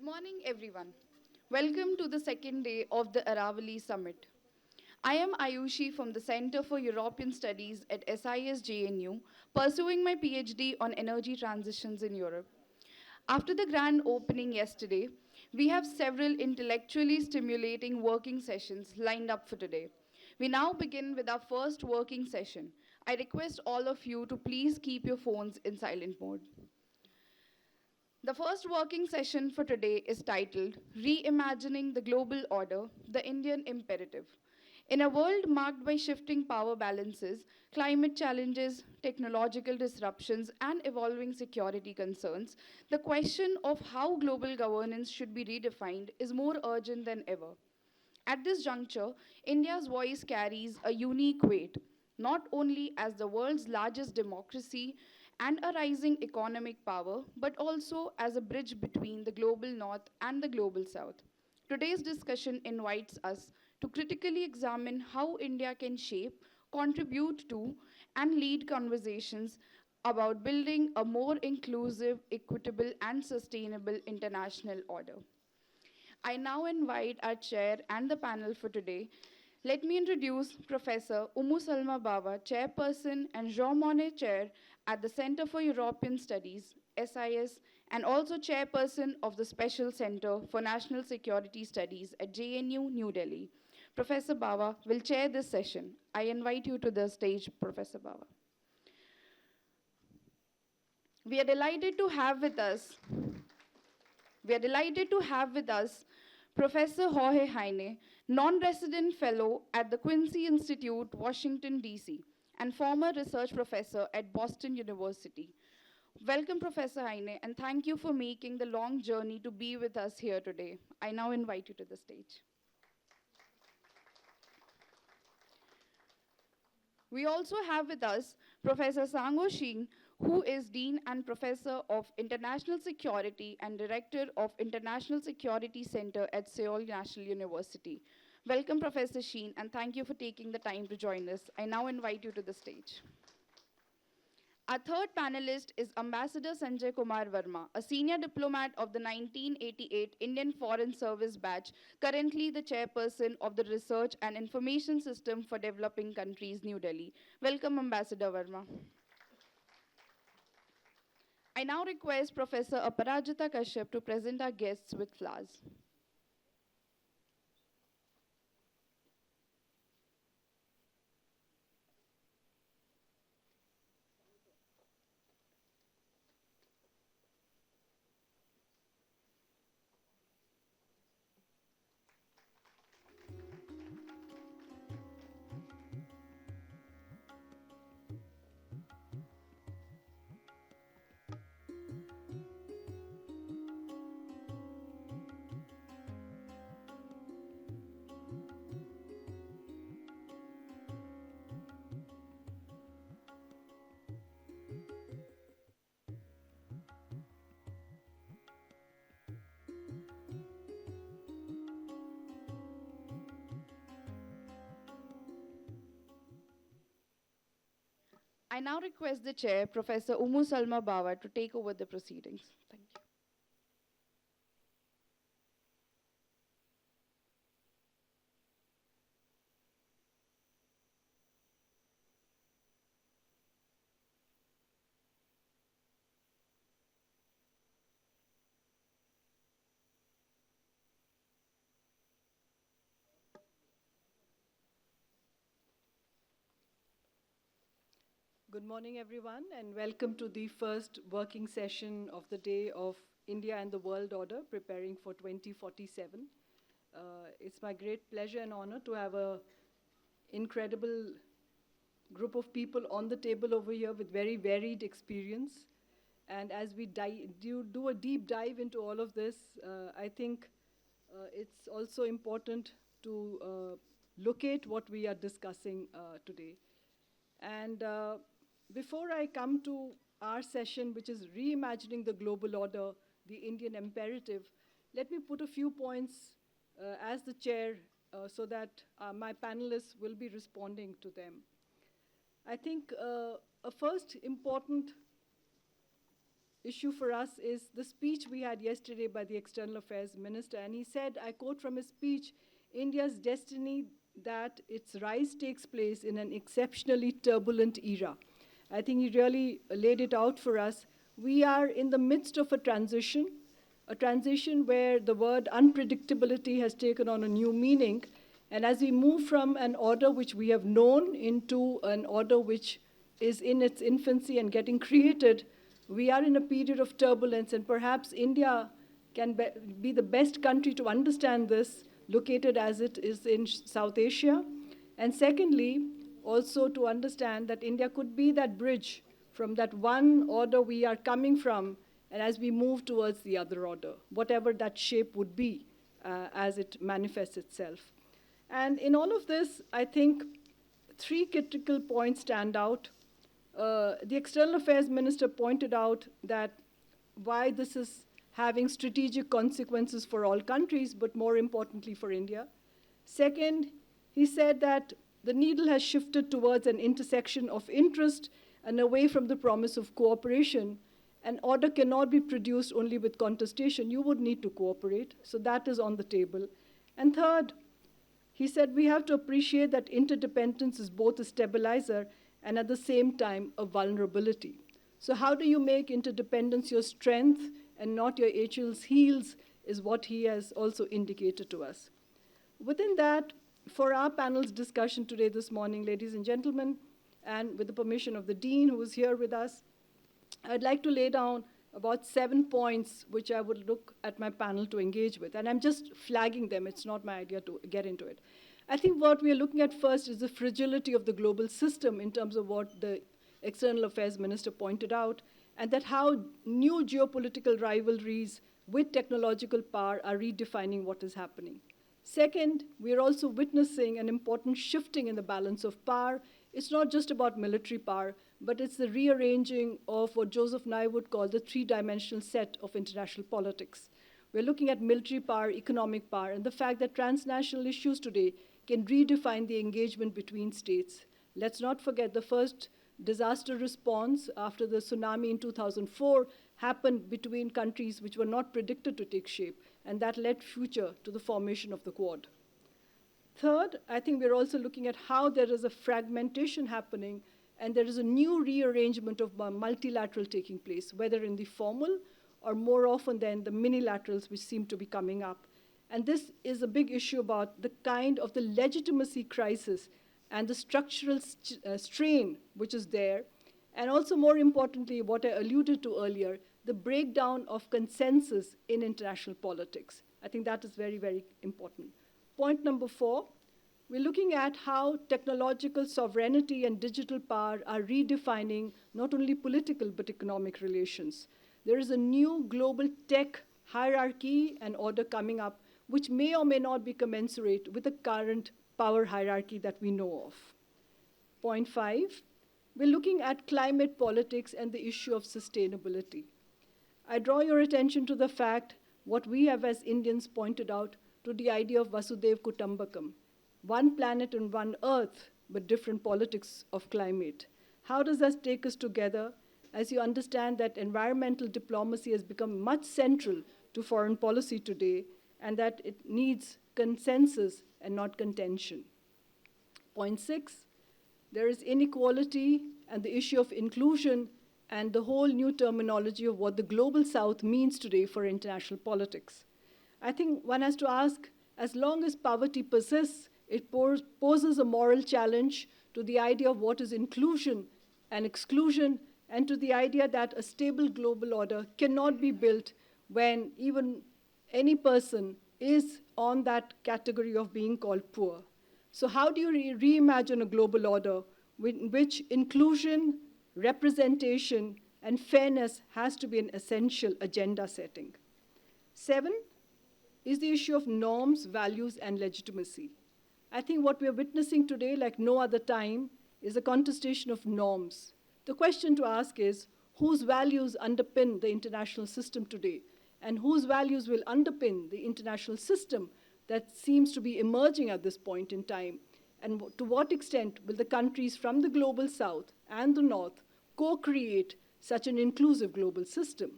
Good morning, everyone. Welcome to the second day of the Aravali Summit. I am Ayushi from the Center for European Studies at SIS JNU, pursuing my PhD on energy transitions in Europe. After the grand opening yesterday, we have several intellectually stimulating working sessions lined up for today. We now begin with our first working session. I request all of you to please keep your phones in silent mode. The first working session for today is titled Reimagining the Global Order, the Indian Imperative. In a world marked by shifting power balances, climate challenges, technological disruptions, and evolving security concerns, the question of how global governance should be redefined is more urgent than ever. At this juncture, India's voice carries a unique weight, not only as the world's largest democracy and a rising economic power, but also as a bridge between the global north and the global south. Today's discussion invites us to critically examine how India can shape, contribute to, and lead conversations about building a more inclusive, equitable, and sustainable international order. I now invite our chair and the panel for today. Let me introduce Professor Salma Bava, Chairperson and Jean Monnet Chair at the Center for European Studies, SIS, and also Chairperson of the Special Center for National Security Studies at JNU, New Delhi. Professor Bava will chair this session. I invite you to the stage, Professor Bava. We are delighted to have with us Professor Jorge Heine, non-resident fellow at the Quincy Institute, Washington, D.C., and former research professor at Boston University. Welcome, Professor Heine, and thank you for making the long journey to be with us here today. I now invite you to the stage. We also have with us Professor Seong-ho Sheen, who is Dean and Professor of International Security and Director of International Security Center at Seoul National University. Welcome, Professor Sheen, and thank you for taking the time to join us. I now invite you to the stage. Our third panelist is Ambassador Sanjay Kumar Verma, a senior diplomat of the 1988 Indian Foreign Service batch, currently the chairperson of the Research and Information System for Developing Countries, New Delhi. Welcome, Ambassador Verma. I now request Professor Aparajita Kashyap to present our guests with flowers. I now request the chair, Professor Salma Bava, to take over the proceedings. Thank you. Good morning, everyone, and welcome to the first working session of the day of India and the World Order, preparing for 2047. It's my great pleasure and honor to have an incredible group of people on the table over here with very varied experience. And as we do a deep dive into all of this, I think it's also important to locate what we are discussing today. And before I come to our session, which is Reimagining the Global Order, the Indian Imperative, let me put a few points as the chair so that my panelists will be responding to them. I think a first important issue for us is the speech we had yesterday by the External Affairs Minister. And he said, I quote from his speech, India's destiny that its rise takes place in an exceptionally turbulent era. I think he really laid it out for us. We are in the midst of a transition where the word unpredictability has taken on a new meaning. And as we move from an order which we have known into an order which is in its infancy and getting created, we are in a period of turbulence, and perhaps India can be the best country to understand this, located as it is in South Asia. And secondly, also to understand that India could be that bridge from that one order we are coming from, and as we move towards the other order, whatever that shape would be as it manifests itself. And in all of this, I think three critical points stand out. The External Affairs Minister pointed out that why this is having strategic consequences for all countries, but more importantly for India. Second, he said that the needle has shifted towards an intersection of interest and away from the promise of cooperation. An order cannot be produced only with contestation. You would need to cooperate. So that is on the table. And third, he said we have to appreciate that interdependence is both a stabilizer and at the same time a vulnerability. So how do you make interdependence your strength and not your Achilles' heels is what he has also indicated to us. Within that, for our panel's discussion today this morning, ladies and gentlemen, and with the permission of the Dean who is here with us, I'd like to lay down about 7 points which I would look at my panel to engage with. And I'm just flagging them. It's not my idea to get into it. I think what we are looking at first is the fragility of the global system in terms of what the External Affairs Minister pointed out, and that how new geopolitical rivalries with technological power are redefining what is happening. Second, we are also witnessing an important shifting in the balance of power. It's not just about military power, but it's the rearranging of what Joseph Nye would call the three-dimensional set of international politics. We're looking at military power, economic power, and the fact that transnational issues today can redefine the engagement between states. Let's not forget the first disaster response after the tsunami in 2004 happened between countries which were not predicted to take shape, and that led future to the formation of the Quad. Third, I think we're also looking at how there is a fragmentation happening and there is a new rearrangement of multilateral taking place, whether in the formal or more often than the minilaterals which seem to be coming up. And this is a big issue about the kind of the legitimacy crisis and the structural strain which is there. And also more importantly, what I alluded to earlier, the breakdown of consensus in international politics. I think that is very, very important. Point number 4, we're looking at how technological sovereignty and digital power are redefining not only political but economic relations. There is a new global tech hierarchy and order coming up which may or may not be commensurate with the current power hierarchy that we know of. Point 5, we're looking at climate politics and the issue of sustainability. I draw your attention to the fact what we have as Indians pointed out to the idea of Vasudev Kutumbakam, one planet and one earth, but different politics of climate. How does that take us together as you understand that environmental diplomacy has become much central to foreign policy today and that it needs consensus and not contention? Point 6, there is inequality and the issue of inclusion and the whole new terminology of what the global south means today for international politics. I think one has to ask, as long as poverty persists, it poses a moral challenge to the idea of what is inclusion and exclusion, and to the idea that a stable global order cannot be built when even any person is on that category of being called poor. So how do you reimagine a global order in which inclusion, representation, and fairness has to be an essential agenda setting? 7 is the issue of norms, values, and legitimacy. I think what we're witnessing today, like no other time, is a contestation of norms. The question to ask is, whose values underpin the international system today? And whose values will underpin the international system that seems to be emerging at this point in time? And to what extent will the countries from the global south and the north co-create such an inclusive global system?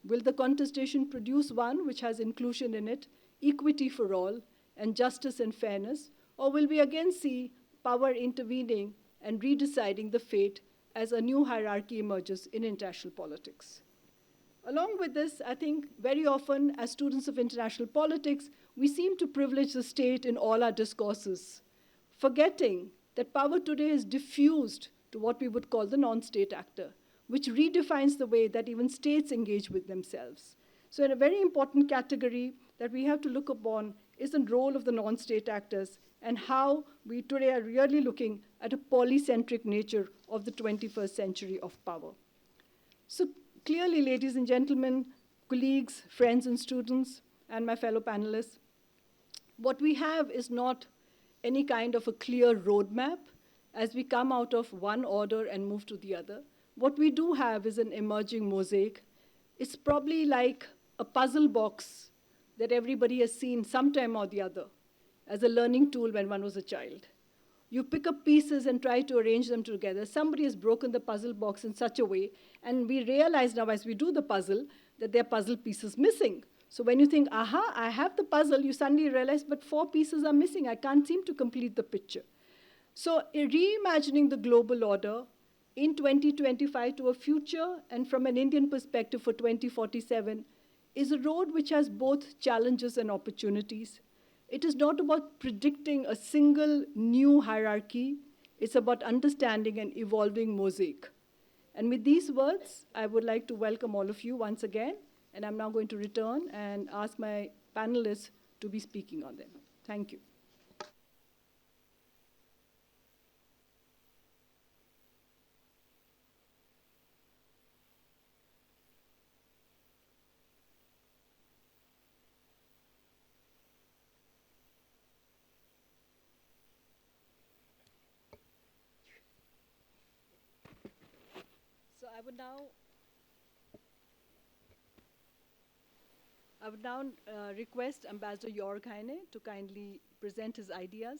Will the contestation produce one which has inclusion in it, equity for all, and justice and fairness? Or will we again see power intervening and redeciding the fate as a new hierarchy emerges in international politics? Along with this, I think very often as students of international politics, we seem to privilege the state in all our discourses, forgetting that power today is diffused to what we would call the non-state actor, which redefines the way that even states engage with themselves. So in a very important category that we have to look upon is the role of the non-state actors and how we today are really looking at a polycentric nature of the 21st century of power. So clearly, ladies and gentlemen, colleagues, friends and students, and my fellow panelists, what we have is not any kind of a clear roadmap as we come out of one order and move to the other. What we do have is an emerging mosaic. It's probably like a puzzle box that everybody has seen sometime or the other as a learning tool when one was a child. You pick up pieces and try to arrange them together. Somebody has broken the puzzle box in such a way, and we realize now as we do the puzzle that there are puzzle pieces missing. So when you think, aha, I have the puzzle, you suddenly realize, but 4 pieces are missing. I can't seem to complete the picture. So reimagining the global order in 2025 to a future and from an Indian perspective for 2047 is a road which has both challenges and opportunities. It is not about predicting a single new hierarchy. It's about understanding an evolving mosaic. And with these words, I would like to welcome all of you once again. And I'm now going to return and ask my panelists to be speaking on them. Thank you. So I would now request Ambassador Jorge Heine to kindly present his ideas.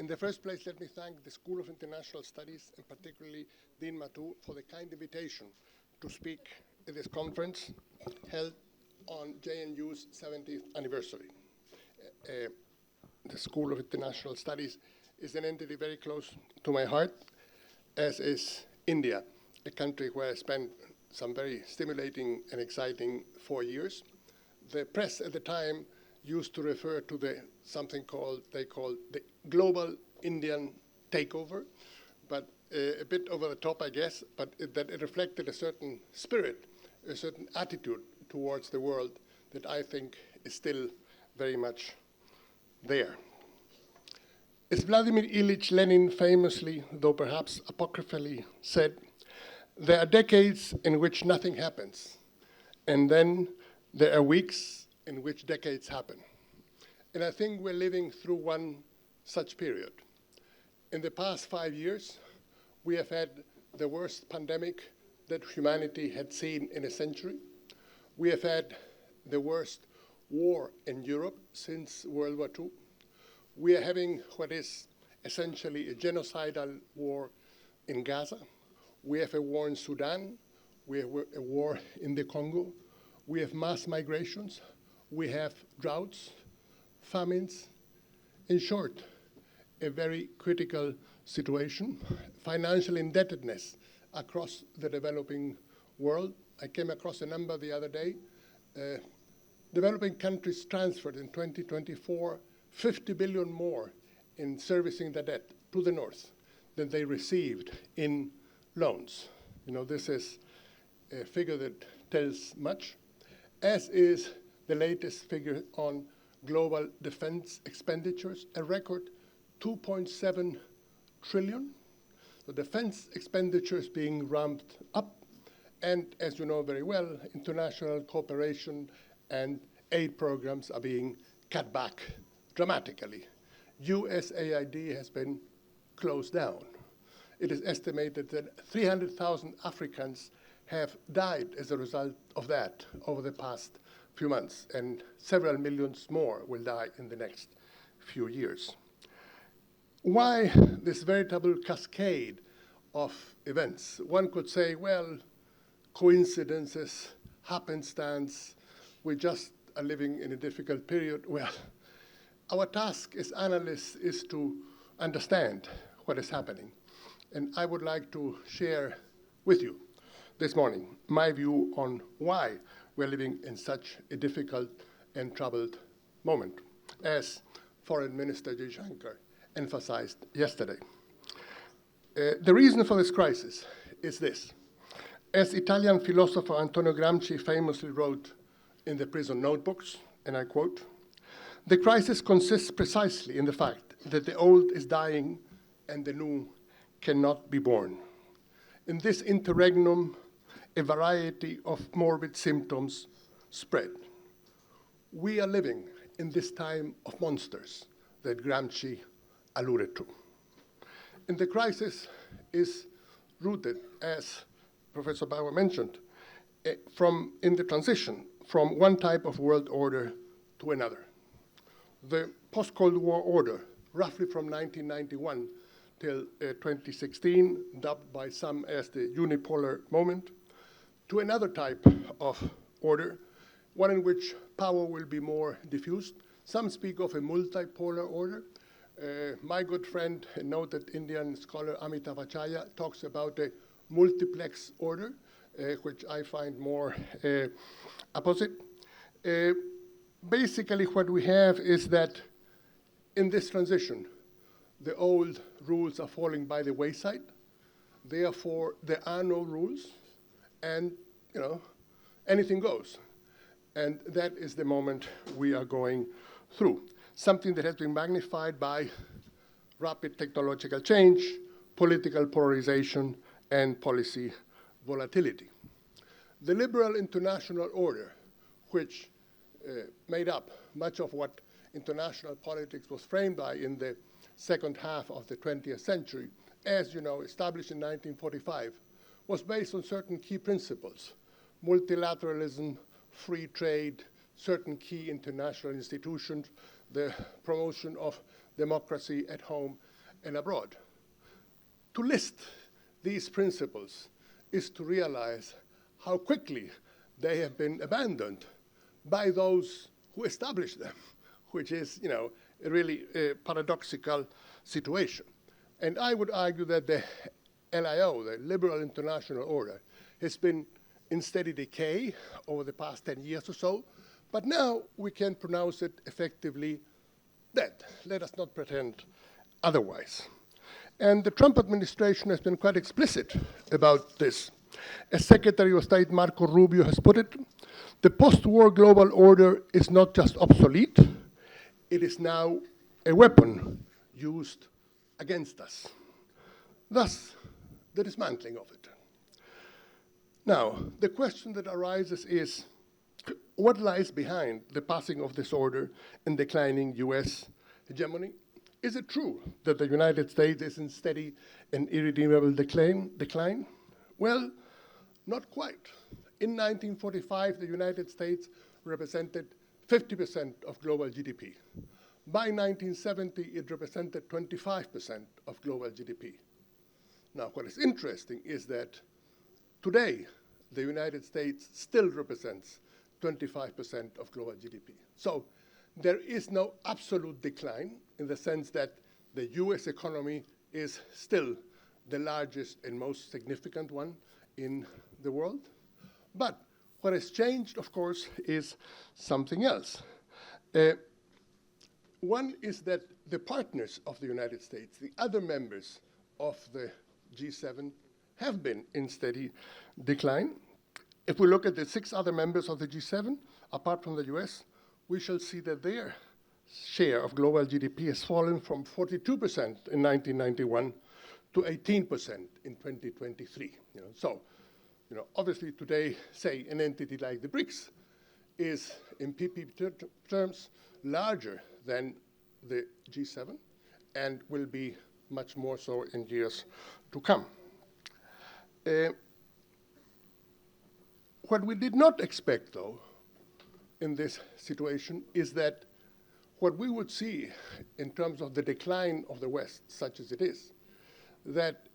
In the first place, let me thank the School of International Studies, and particularly Dean Matu, for the kind invitation to speak at this conference held on JNU's 70th anniversary. The School of International Studies is an entity very close to my heart, as is India, a country where I spent some very stimulating and exciting 4 years. The press at the time used to refer to something they called the global Indian takeover, but a bit over the top, I guess, but that it reflected a certain spirit, a certain attitude towards the world that I think is still very much there. As Vladimir Ilyich Lenin famously, though perhaps apocryphally, said, there are decades in which nothing happens, and then there are weeks in which decades happen. And I think we're living through one such period. In the past 5 years, we have had the worst pandemic that humanity had seen in a century. We have had the worst war in Europe since World War II. We are having what is essentially a genocidal war in Gaza. We have a war in Sudan. We have a war in the Congo. We have mass migrations. We have droughts, famines. In short, a very critical situation. Financial indebtedness across the developing world. I came across a number the other day. Developing countries transferred in 2024 50 billion more in servicing the debt to the north than they received in loans. You know, this is a figure that tells much, as is the latest figure on global defense expenditures, a record 2.7 trillion. The defense expenditures being ramped up, and as you know very well, international cooperation and aid programs are being cut back dramatically USAID has been closed down. It is estimated that 300,000 Africans have died as a result of that over the past few months, and several millions more will die in the next few years. Why this veritable cascade of events? One could say, well, coincidences, happenstance, we just are living in a difficult period. Well, our task as analysts is to understand what is happening. And I would like to share with you this morning my view on why we're living in such a difficult and troubled moment, as Foreign Minister Jaishankar emphasized yesterday. The reason for this crisis is this. As Italian philosopher Antonio Gramsci famously wrote in the prison notebooks, and I quote, "The crisis consists precisely in the fact that the old is dying and the new cannot be born. In this interregnum, a variety of morbid symptoms spread. We are living in this time of monsters that Gramsci alluded to. And the crisis is rooted, as Professor Bava mentioned, in the transition from one type of world order to another. The post-Cold War order, roughly from 1991 till 2016, dubbed by some as the unipolar moment, to another type of order, one in which power will be more diffused. Some speak of a multipolar order. My good friend, a noted Indian scholar Amitav Achaya, talks about a multiplex order, which I find more opposite. Basically, what we have is that in this transition, the old rules are falling by the wayside. Therefore, there are no rules, and anything goes. And that is the moment we are going through. Something that has been magnified by rapid technological change, political polarization, and policy volatility. The liberal international order, which made up much of what international politics was framed by in the second half of the 20th century, as you know, established in 1945, was based on certain key principles: multilateralism, free trade, certain key international institutions, the promotion of democracy at home and abroad. To list these principles is to realize how quickly they have been abandoned by those who established them, which is, a really paradoxical situation. And I would argue that the LIO, the Liberal International Order, has been in steady decay over the past 10 years or so, but now we can pronounce it effectively dead. Let us not pretend otherwise. And the Trump administration has been quite explicit about this. As Secretary of State Marco Rubio has put it, the post-war global order is not just obsolete, it is now a weapon used against us. Thus, the dismantling of it. Now, the question that arises is, what lies behind the passing of this order and declining US hegemony? Is it true that the United States is in steady and irredeemable decline? Well, not quite. In 1945, the United States represented 50% of global GDP. By 1970, it represented 25% of global GDP. Now, what is interesting is that today, the United States still represents 25% of global GDP. So there is no absolute decline in the sense that the US economy is still the largest and most significant one in the world. But what has changed, of course, is something else. One is that the partners of the United States, the other members of the G7, have been in steady decline. If we look at the 6 other members of the G7, apart from the US, we shall see that their share of global GDP has fallen from 42% in 1991 to 18% in 2023. So, obviously today, say, an entity like the BRICS is, in PPP terms, larger than the G7, and will be much more so in years to come. What we did not expect, though, in this situation is that what we would see in terms of the decline of the West, such as it is, that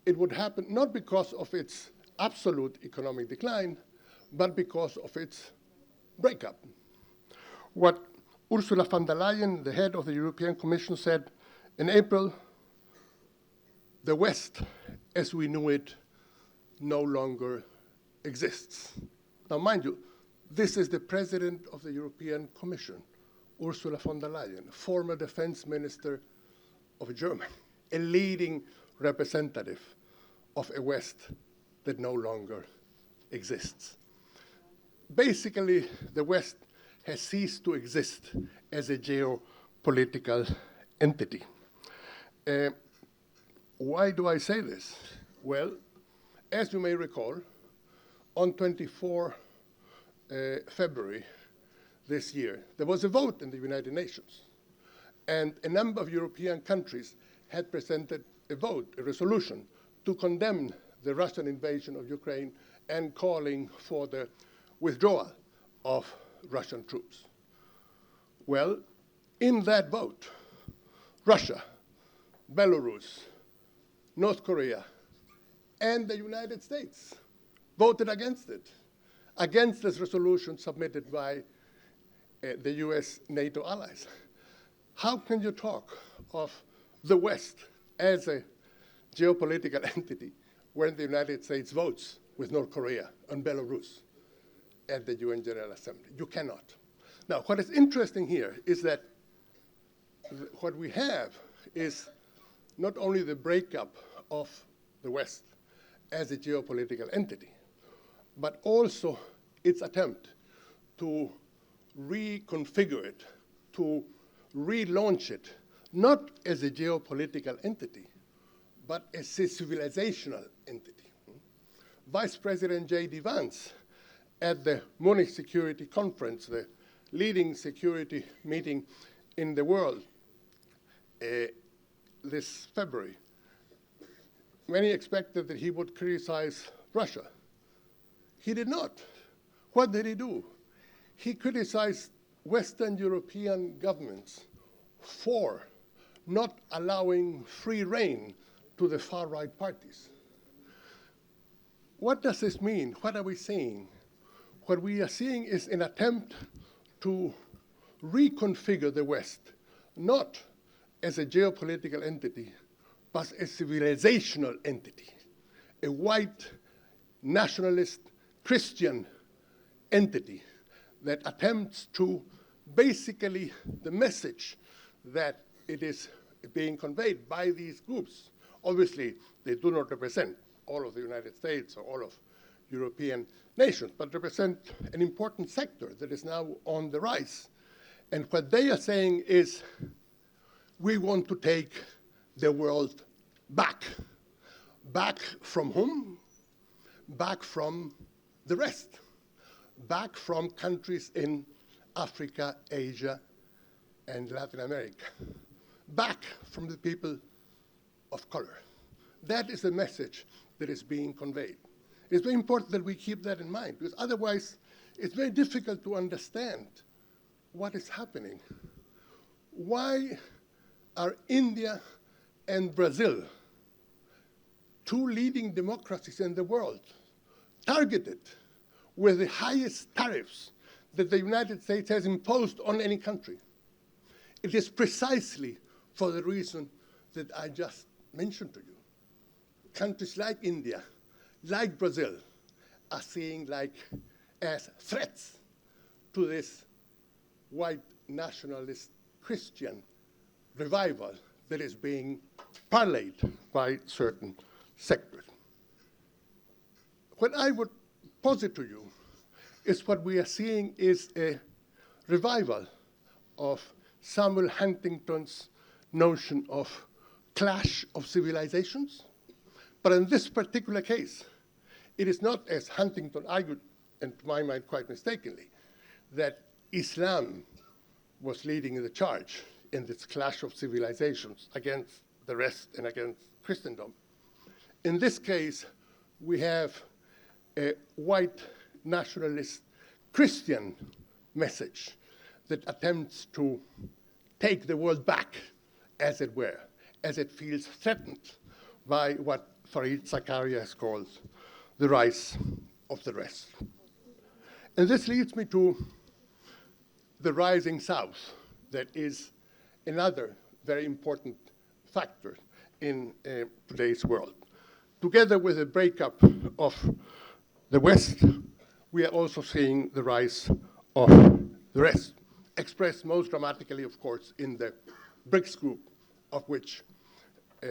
it would happen not because of its absolute economic decline, but because of its breakup. What Ursula von der Leyen, the head of the European Commission, said in April, the West, as we knew it, no longer exists. Now, mind you, this is the president of the European Commission, Ursula von der Leyen, former defense minister of Germany, a leading representative of a West that no longer exists. Basically, the West has ceased to exist as a geopolitical entity. Why do I say this? Well, as you may recall, on 24 February this year, there was a vote in the United Nations, and a number of European countries had presented a vote, a resolution, to condemn the Russian invasion of Ukraine and calling for the withdrawal of Russian troops. Well, in that vote, Russia, Belarus, North Korea, and the United States voted against it, against this resolution submitted by the US NATO allies. How can you talk of the West as a geopolitical entity when the United States votes with North Korea and Belarus at the UN General Assembly? You cannot. Now, what is interesting here is that what we have is not only the breakup of the West as a geopolitical entity, but also its attempt to reconfigure it, to relaunch it, not as a geopolitical entity, but as a civilizational entity. Vice President J.D. Vance, at the Munich Security Conference, the leading security meeting in the world this February, many expected that he would criticize Russia. He did not. What did he do? He criticized Western European governments for not allowing free rein to the far-right parties. What does this mean? What are we saying? What we are seeing is an attempt to reconfigure the West, not as a geopolitical entity, but a civilizational entity, a white, nationalist, Christian entity that attempts to basically the message that it is being conveyed by these groups. Obviously, they do not represent all of the United States or all of European nations, but represent an important sector that is now on the rise. And what they are saying is, we want to take the world back. Back from whom? Back from the rest. Back from countries in Africa, Asia, and Latin America. Back from the people of color. That is the message that is being conveyed. It's very important that we keep that in mind, because otherwise it's very difficult to understand what is happening. Why are India and Brazil, two leading democracies in the world, targeted with the highest tariffs that the United States has imposed on any country? It is precisely for the reason that I just mentioned to you. Countries like India, like Brazil, are seen as threats to this white nationalist Christian revival that is being parlayed by certain sectors. What I would posit to you is what we are seeing is a revival of Samuel Huntington's notion of clash of civilizations. But in this particular case, it is not, as Huntington argued, and to my mind quite mistakenly, that Islam was leading the charge in this clash of civilizations against the rest and against Christendom. In this case, we have a white nationalist Christian message that attempts to take the world back, as it were, as it feels threatened by what Fareed Zakaria has called the rise of the rest. And this leads me to the rising South, that is another very important factor in today's world. Together with the breakup of the West, we are also seeing the rise of the rest, expressed most dramatically, of course, in the BRICS group, of which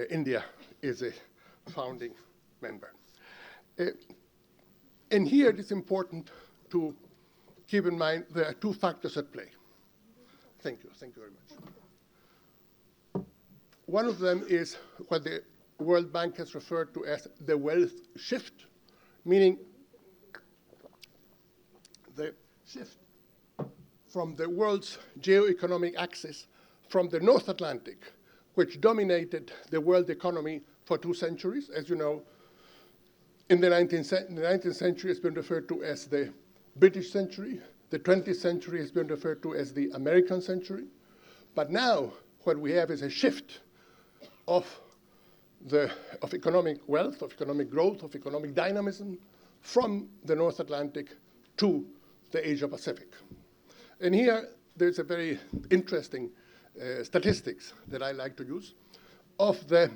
India is a founding member. And here it is important to keep in mind there are two factors at play. Thank you very much. One of them is what the World Bank has referred to as the wealth shift, meaning the shift from the world's geo-economic axis from the North Atlantic, which dominated the world economy for 2 centuries. As you know, in the 19th century has been referred to as the British century. The 20th century has been referred to as the American century. But now what we have is a shift of economic wealth, of economic growth, of economic dynamism from the North Atlantic to the Asia Pacific. And here there's a very interesting statistics that I like to use. Of the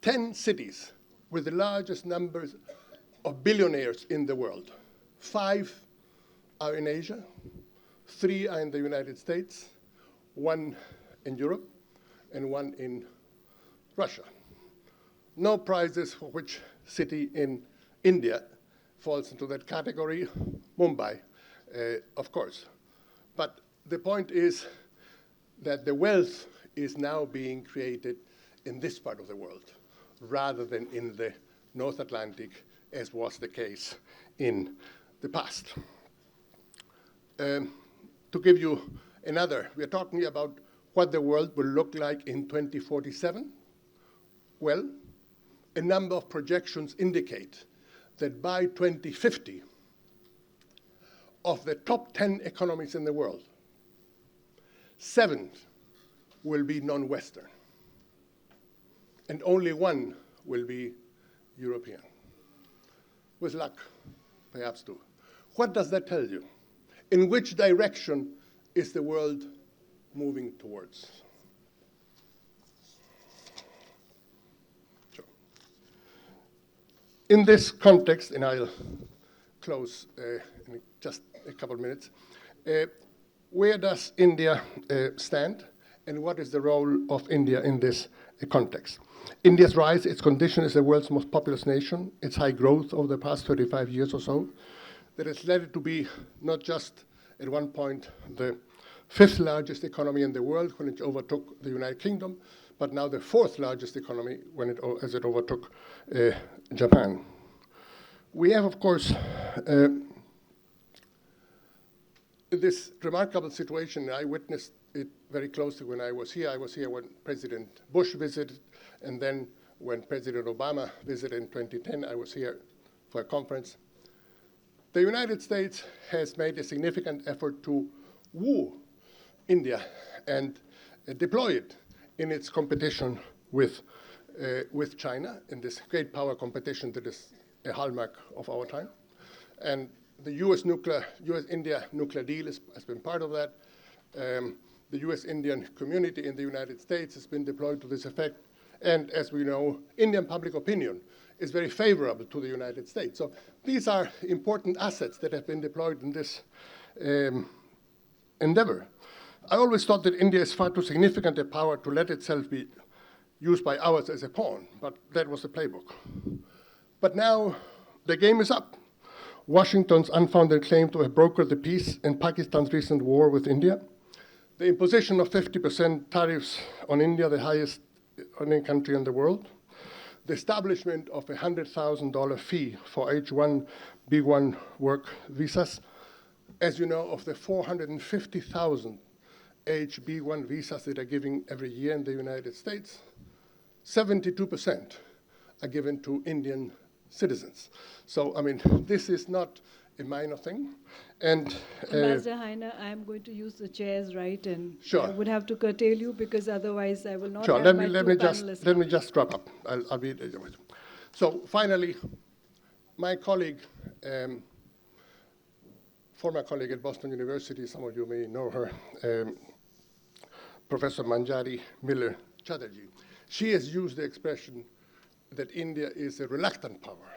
10 cities with the largest numbers of billionaires in the world, 5 are in Asia, 3 are in the United States, 1 in Europe, and 1 in Russia. No prizes for which city in India falls into that category. Mumbai, of course. But the point is that the wealth is now being created in this part of the world rather than in the North Atlantic, as was the case in the past. To give you another, we are talking about what the world will look like in 2047. Well, a number of projections indicate that by 2050, of the top 10 economies in the world, 7 will be non-Western, and only 1 will be European. With luck, perhaps 2. What does that tell you? In which direction is the world moving towards? Sure. In this context, and I'll close in just a couple of minutes, where does India stand, and what is the role of India in this context? India's rise, its condition as the world's most populous nation, its high growth over the past 35 years or so, that has led it to be not just at one point the 5th largest economy in the world when it overtook the United Kingdom, but now the 4th largest economy as it overtook Japan. We have, of course, this remarkable situation. I witnessed it very closely when I was here. I was here when President Bush visited, and then when President Obama visited in 2010, I was here for a conference. The United States has made a significant effort to woo India and deploy it in its competition with China, in this great power competition that is a hallmark of our time. And the US-India nuclear deal has been part of that. The US-Indian community in the United States has been deployed to this effect. And as we know, Indian public opinion is very favorable to the United States. So these are important assets that have been deployed in this endeavor. I always thought that India is far too significant a power to let itself be used by ours as a pawn, but that was the playbook. But now the game is up. Washington's unfounded claim to have brokered the peace in Pakistan's recent war with India, the imposition of 50% tariffs on India, the highest earning country in the world, the establishment of a $100,000 fee for H-1B1 work visas. As you know, of the 450,000 H-B1 visas that are given every year in the United States, 72% are given to Indian citizens. So, I mean, this is not a minor thing. And Ambassador Heine, I am going to use the chairs, right? And Sure. I would have to curtail you because otherwise I will not sure, have let my me, two panelists. let me just wrap up. I'll be. So finally, my colleague, former colleague at Boston University, some of you may know her, Professor Manjari Miller Chatterjee. She has used the expression that India is a reluctant power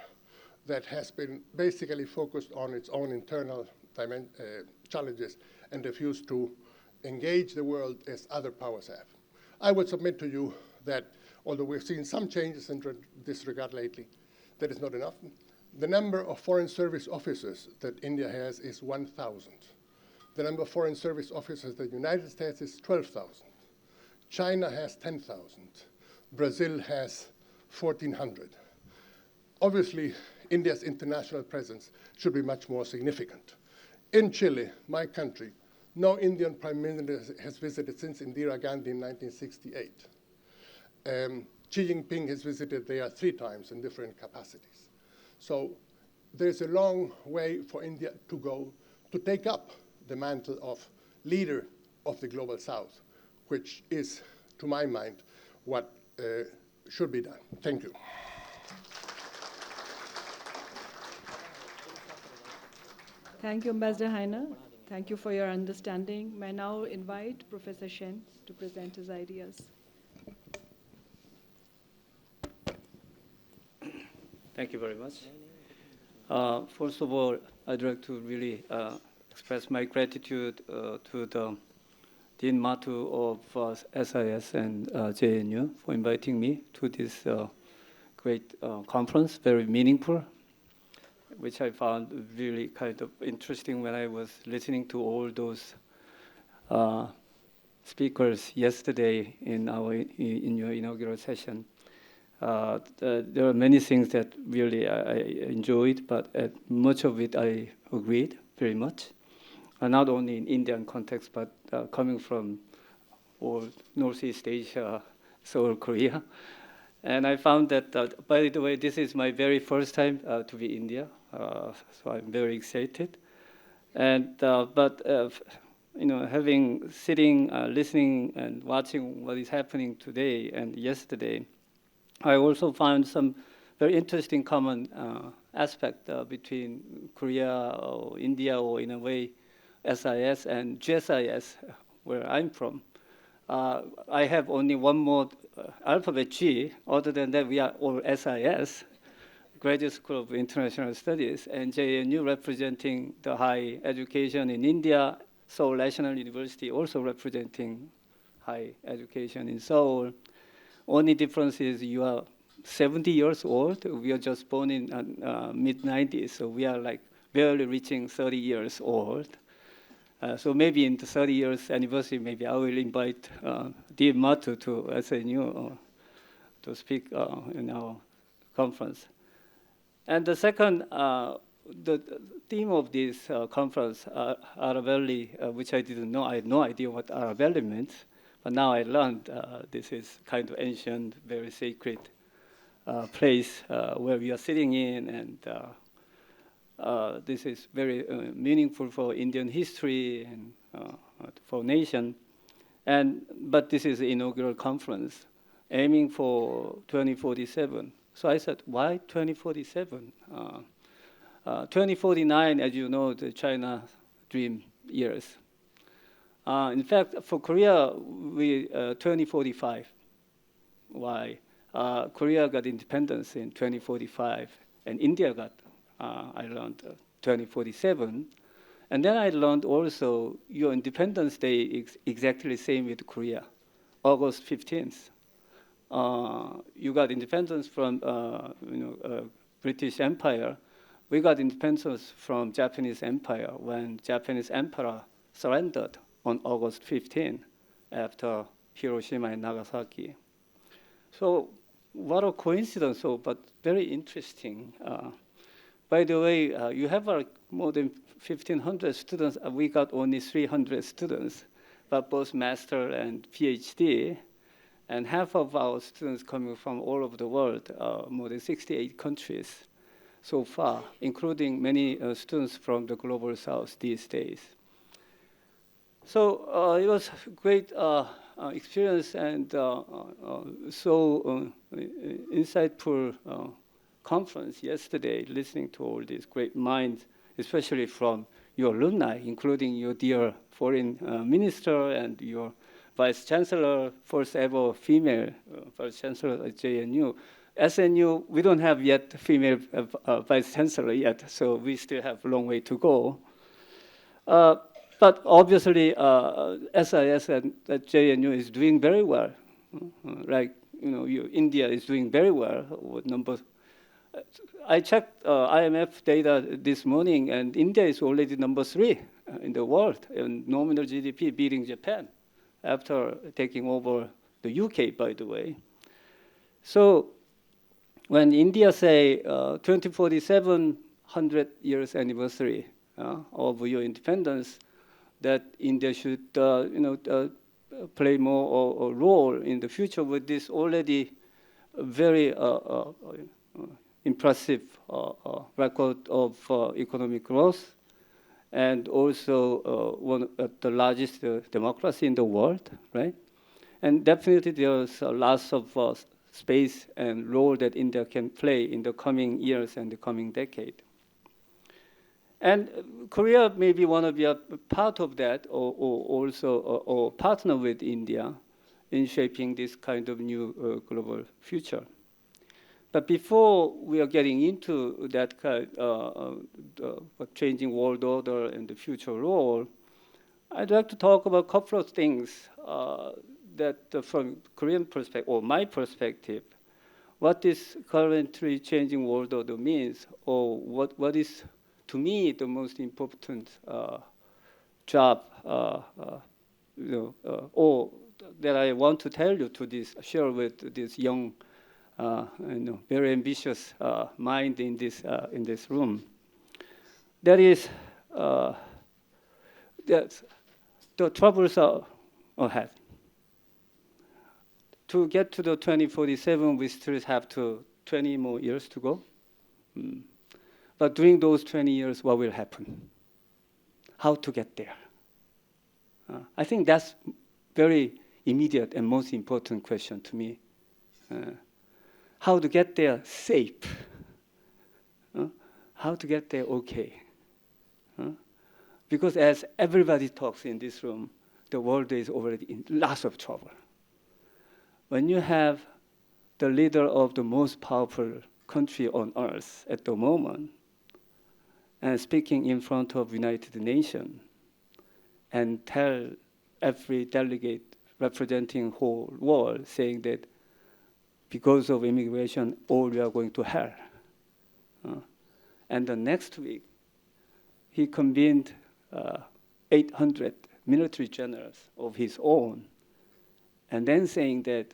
that has been basically focused on its own internal challenges and refused to engage the world as other powers have. I would submit to you that although we've seen some changes in this regard lately, that is not enough. The number of foreign service officers that India has is 1,000. The number of foreign service officers that the United States is 12,000. China has 10,000. Brazil has 1,400. Obviously, India's international presence should be much more significant. In Chile, my country, no Indian prime minister has visited since Indira Gandhi in 1968. Xi Jinping has visited there 3 times in different capacities. So there's a long way for India to go to take up the mantle of leader of the global South, which is, to my mind, what should be done. Thank you. Thank you, Ambassador Heine. Thank you for your understanding. May I now invite Professor Sheen to present his ideas. Thank you very much. First of all, I'd like to really express my gratitude to the Dean Matu of SIS and JNU for inviting me to this great conference, very meaningful, which I found really kind of interesting when I was listening to all those speakers yesterday in your inaugural session. There are many things that really I enjoyed, but much of it I agreed very much. Not only in Indian context, but coming from all Northeast Asia, Seoul, Korea. And I found that, by the way, this is my very first time to be in India, so I'm very excited. And sitting, listening, and watching what is happening today and yesterday, I also found some very interesting common aspect between Korea or India, or in a way, SIS and GSIS, where I'm from. I have only one more alphabet G. Other than that, we are all SIS, Graduate School of International Studies, and JNU representing the high education in India, Seoul National University also representing high education in Seoul. Only difference is you are 70 years old. We are just born in mid-90s, so we are like barely reaching 30 years old. So maybe in the 30 years anniversary, maybe I will invite Dean Matu to SNU to speak in our conference. And the second, the theme of this conference, Arabelli, which I didn't know. I had no idea what Arabelli meant, but now I learned this is kind of ancient, very sacred place where we are sitting in, and this is very meaningful for Indian history and for nation. But this is the inaugural conference, aiming for 2047. So I said, why 2047? 2049, as you know, the China dream years. In fact, for Korea, we 2045. Why? Korea got independence in 2045, and India got, I learned, 2047. And then I learned also your Independence Day is exactly the same with Korea, August 15th. You got independence from British Empire. We got independence from Japanese Empire when Japanese Emperor surrendered on August 15 after Hiroshima and Nagasaki. So what a coincidence, but very interesting. By the way, you have more than 1,500 students. We got only 300 students. but both master and PhD. And half of our students coming from all over the world, more than 68 countries so far, including many students from the global south these days. So it was a great experience and so insightful conference yesterday, listening to all these great minds, especially from your alumni, including your dear foreign minister and your vice chancellor, first ever female vice chancellor at JNU. SNU, we don't have yet female vice chancellor yet, so we still have a long way to go. But obviously, SIS at JNU is doing very well. Like, India is doing very well with numbers. I checked IMF data this morning, and India is already number 3 in the world in nominal GDP, beating Japan after taking over the UK, by the way. So when India say 2047, 100 years anniversary of your independence, that India should play more a role in the future with this already very impressive record of economic growth, and also one of the largest democracy in the world, right? And definitely there's lots of space and role that India can play in the coming years and the coming decade. And Korea may be one of your part of that, or also or partner with India in shaping this kind of new global future. But before we are getting into that kind changing world order and the future role, I'd like to talk about a couple of things that from Korean perspective, or my perspective, what this currently changing world order means, or what is, to me, the most important job, or that I want to tell you share with this young, very ambitious mind in this room. That is, that the troubles are ahead. To get to the 2047, we still have 20 more years to go. But during those 20 years, what will happen? How to get there? I think that's very immediate and most important question to me. How to get there safe? How to get there okay? Because as everybody talks in this room, the world is already in lots of trouble. When you have the leader of the most powerful country on earth at the moment, and speaking in front of United Nations, and tell every delegate representing whole world, saying that because of immigration, all we are going to hell. And the next week, he convened 800 military generals of his own, and then saying that,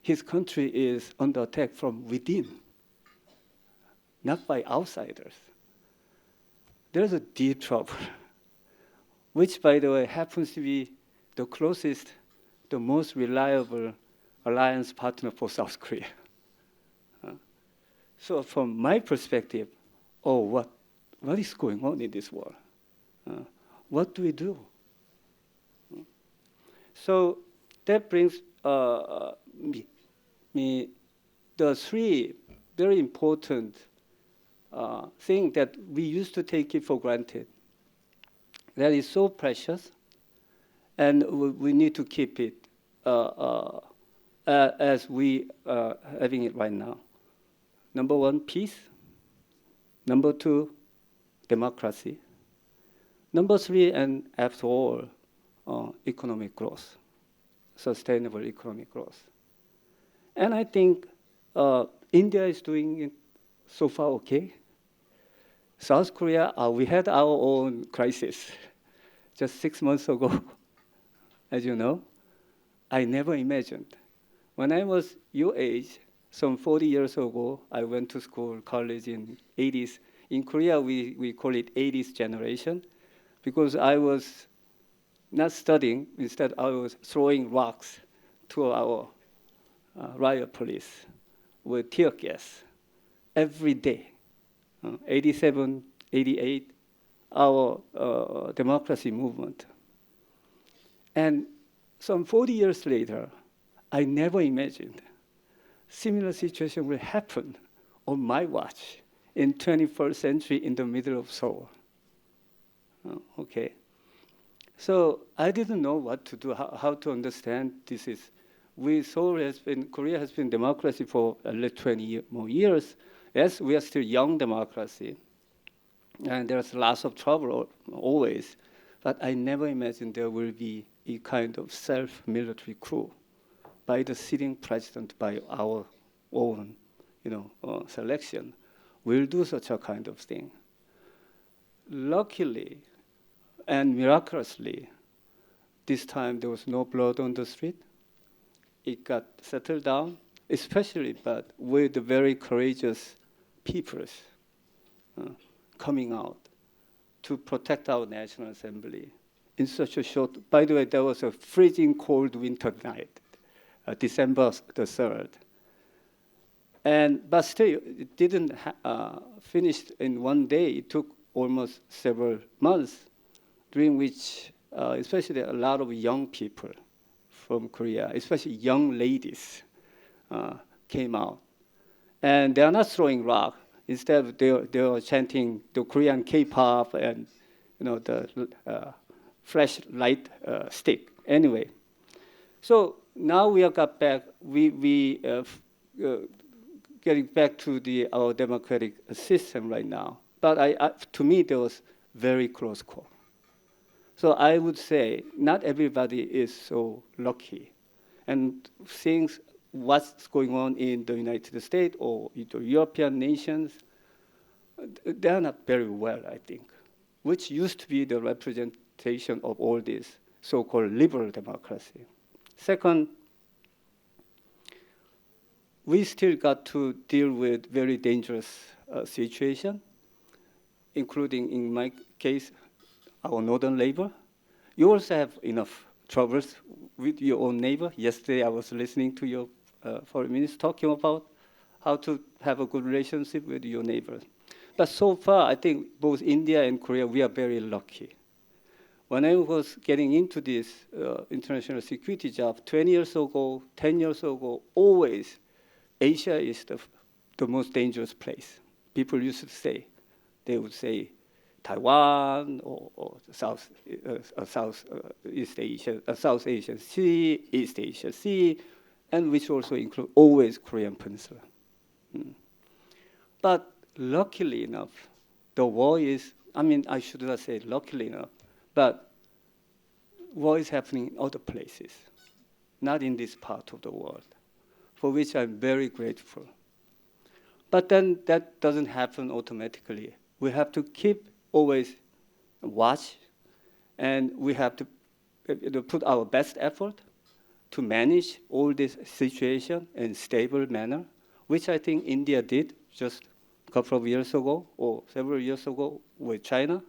his country is under attack from within, not by outsiders. There's a deep trouble, which, by the way, happens to be the closest, the most reliable alliance partner for South Korea. So from my perspective, what is going on in this world? What do we do? So that brings me the 3 very important things that we used to take it for granted. That is so precious, and we need to keep it as we are having it right now. Number 1, peace. Number 2, democracy. Number 3, and after all, economic growth, sustainable economic growth. And I think India is doing it so far okay. South Korea, we had our own crisis just 6 months ago, as you know. I never imagined. When I was your age, some 40 years ago, I went to school, college in 80s. In Korea, we call it 80s generation, because I was not studying. Instead, I was throwing rocks to our riot police with tear gas every day. 87, 88, our democracy movement. And some 40 years later, I never imagined similar situation will happen on my watch in 21st century in the middle of Seoul. Okay. So I didn't know what to do, how to understand this is. Korea has been democracy for at least 20 more years. Yes, we are still young democracy. And there's lots of trouble always. But I never imagined there will be a kind of self-military coup by the sitting president, by our own, selection, will do such a kind of thing. Luckily and miraculously, this time there was no blood on the street. It got settled down, especially but with the very courageous peoples coming out to protect our National Assembly in such a short. By the way, there was a freezing cold winter night, December the 3rd. But still, it didn't finish in one day. It took almost several months, during which especially a lot of young people from Korea, especially young ladies, came out. And they are not throwing rock. Instead, they are chanting the Korean K-pop and the flashlight stick. Anyway, so now we have got back. We getting back to our democratic system right now. But to me, there was very close call. So I would say not everybody is so lucky. And things, what's going on in the United States or the European nations, they are not very well, I think, which used to be the representation of all this so-called liberal democracy. Second, we still got to deal with very dangerous situation, including, in my case, our northern neighbor. You also have enough troubles with your own neighbor. Yesterday, I was listening to your foreign minister talking about how to have a good relationship with your neighbors. But so far, I think both India and Korea, we are very lucky. When I was getting into this international security job 20 years ago, 10 years ago, always Asia is the most dangerous place. People used to say, they would say Taiwan or Southeast Asia, South Asian Sea, East Asia Sea, and which also include always Korean Peninsula. But luckily enough, the war is, I should not say luckily enough, but war is happening in other places, not in this part of the world, for which I'm very grateful. But then that doesn't happen automatically. We have to keep always watch, and we have to put our best effort to manage all this situation in stable manner, which I think India did just a couple of years ago or several years ago with China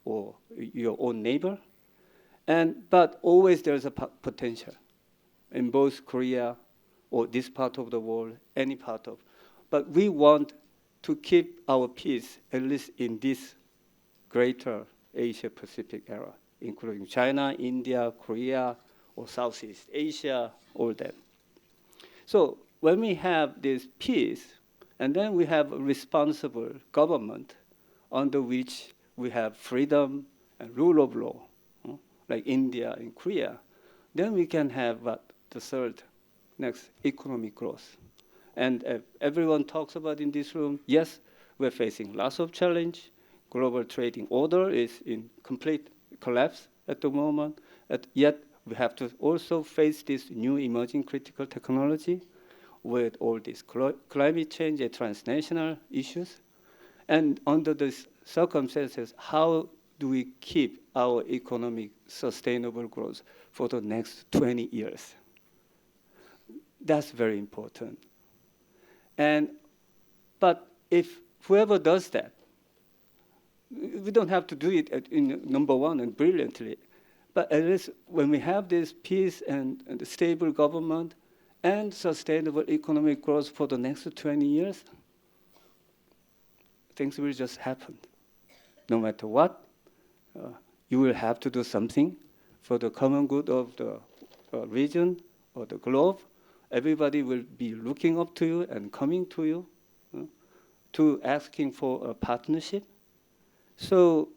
or your own neighbor. But always there's a potential in both Korea or this part of the world, any part of. But we want to keep our peace, at least in this greater Asia-Pacific era, including China, India, Korea, or Southeast Asia, all that. So when we have this peace, and then we have a responsible government under which we have freedom and rule of law, like India and Korea, then we can have the third, next, economic growth. And everyone talks about in this room, yes, we're facing lots of challenge. Global trading order is in complete collapse at the moment. Yet we have to also face this new emerging critical technology with all these climate change and transnational issues. And under these circumstances, how do we keep our economic sustainable growth for the next 20 years? That's very important. But if whoever does that, we don't have to do it in number one and brilliantly, But at least when we have this peace and stable government and sustainable economic growth for the next 20 years, things will just happen. No matter what, you will have to do something for the common good of the region or the globe. Everybody will be looking up to you and coming to you to asking for a partnership. So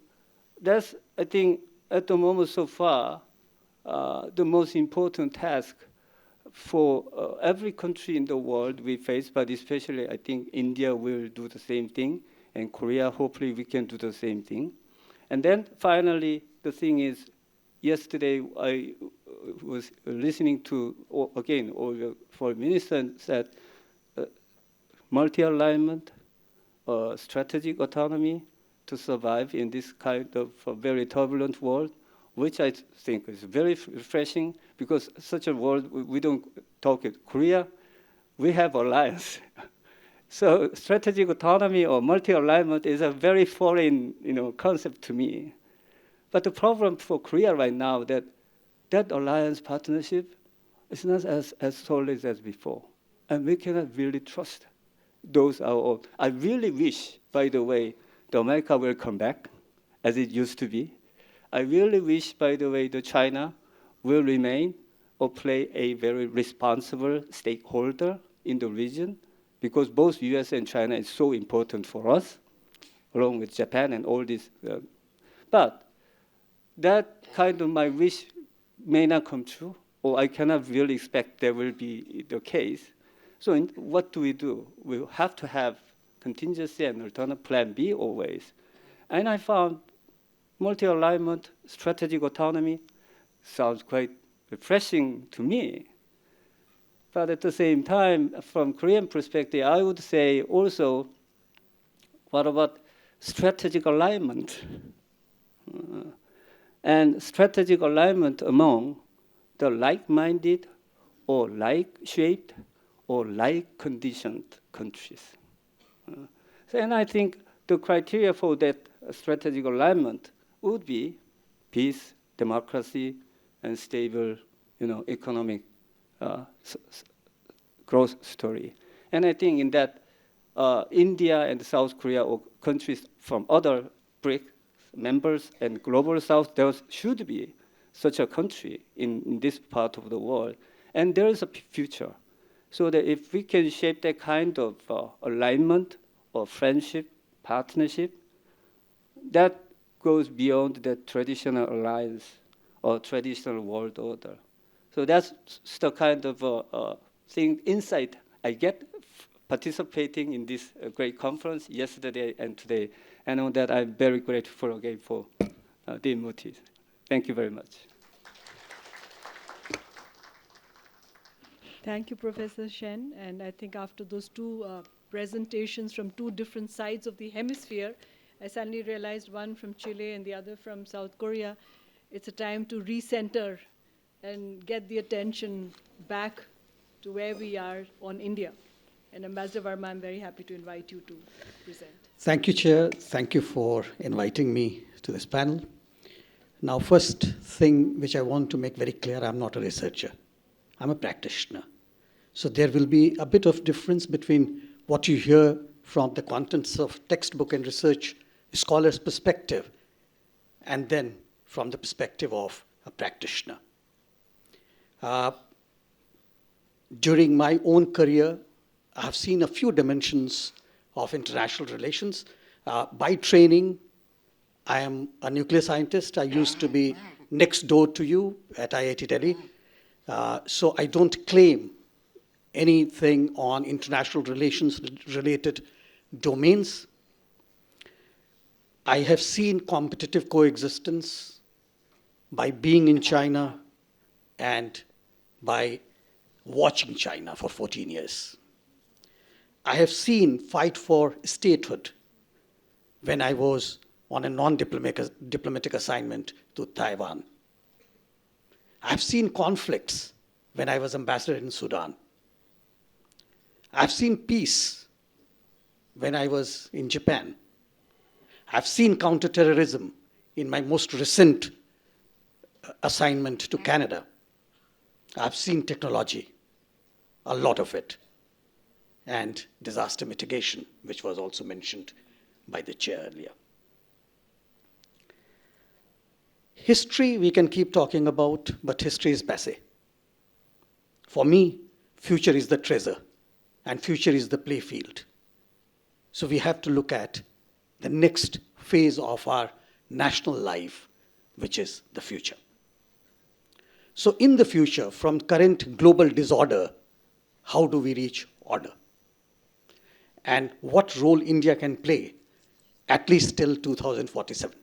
that's, I think, at the moment so far, the most important task for every country in the world we face, but especially I think India will do the same thing, and Korea, hopefully we can do the same thing. And then finally, the thing is, yesterday I was listening to, again, all the foreign ministers said multi-alignment, strategic autonomy to survive in this kind of very turbulent world, which I think is very refreshing, because such a world, we don't talk it. Korea, we have alliance. So strategic autonomy or multi-alignment is a very foreign concept to me. But the problem for Korea right now that alliance partnership is not as solid as before. And we cannot really trust those our own. I really wish, by the way, the America will come back as it used to be. I really wish, by the way, the China will remain or play a very responsible stakeholder in the region, because both US and China is so important for us, along with Japan and all this. But that kind of my wish may not come true, or I cannot really expect that will be the case. So what do? We have to have contingency and alternate plan B always. And I found multi-alignment, strategic autonomy sounds quite refreshing to me. But at the same time, from Korean perspective, I would say also, what about strategic alignment? And strategic alignment among the like-minded or like-shaped or like-conditioned countries. And I think the criteria for that strategic alignment would be peace, democracy, and stable, economic growth story. And I think in that, India and South Korea, or countries from other BRIC members and global South, there should be such a country in this part of the world. And there is a future. So that if we can shape that kind of alignment or friendship, partnership, that goes beyond the traditional alliance or traditional world order. So that's the kind of thing, insight I get participating in this great conference yesterday and today. And on that, I'm very grateful again for the invitation. Thank you very much. Thank you, Professor Shen. And I think after those two presentations from two different sides of the hemisphere, I suddenly realized, one from Chile and the other from South Korea, it's a time to recenter and get the attention back to where we are on India. And Ambassador Verma, I'm very happy to invite you to present. Thank you, Chair. Thank you for inviting me to this panel. Now, first thing which I want to make very clear, I'm not a researcher. I'm a practitioner. So there will be a bit of difference between what you hear from the contents of textbook and research scholar's perspective, and then from the perspective of a practitioner. During my own career, I have seen a few dimensions of international relations. By training, I am a nuclear scientist. I used to be next door to you at IIT Delhi. So I don't claim anything on international relations related domains. I have seen competitive coexistence by being in China and by watching China for 14 years. I have seen fight for statehood when I was on a non-diplomatic assignment to Taiwan. I've seen conflicts when I was ambassador in Sudan. I've seen peace when I was in Japan. I've seen counterterrorism in my most recent assignment to Canada, I've seen technology, a lot of it, and disaster mitigation, which was also mentioned by the chair earlier. History we can keep talking about, but history is passé. For me, future is the treasure, and future is the play field. So we have to look at the next phase of our national life, which is the future. So in the future, from current global disorder, how do we reach order? And what role India can play, at least till 2047.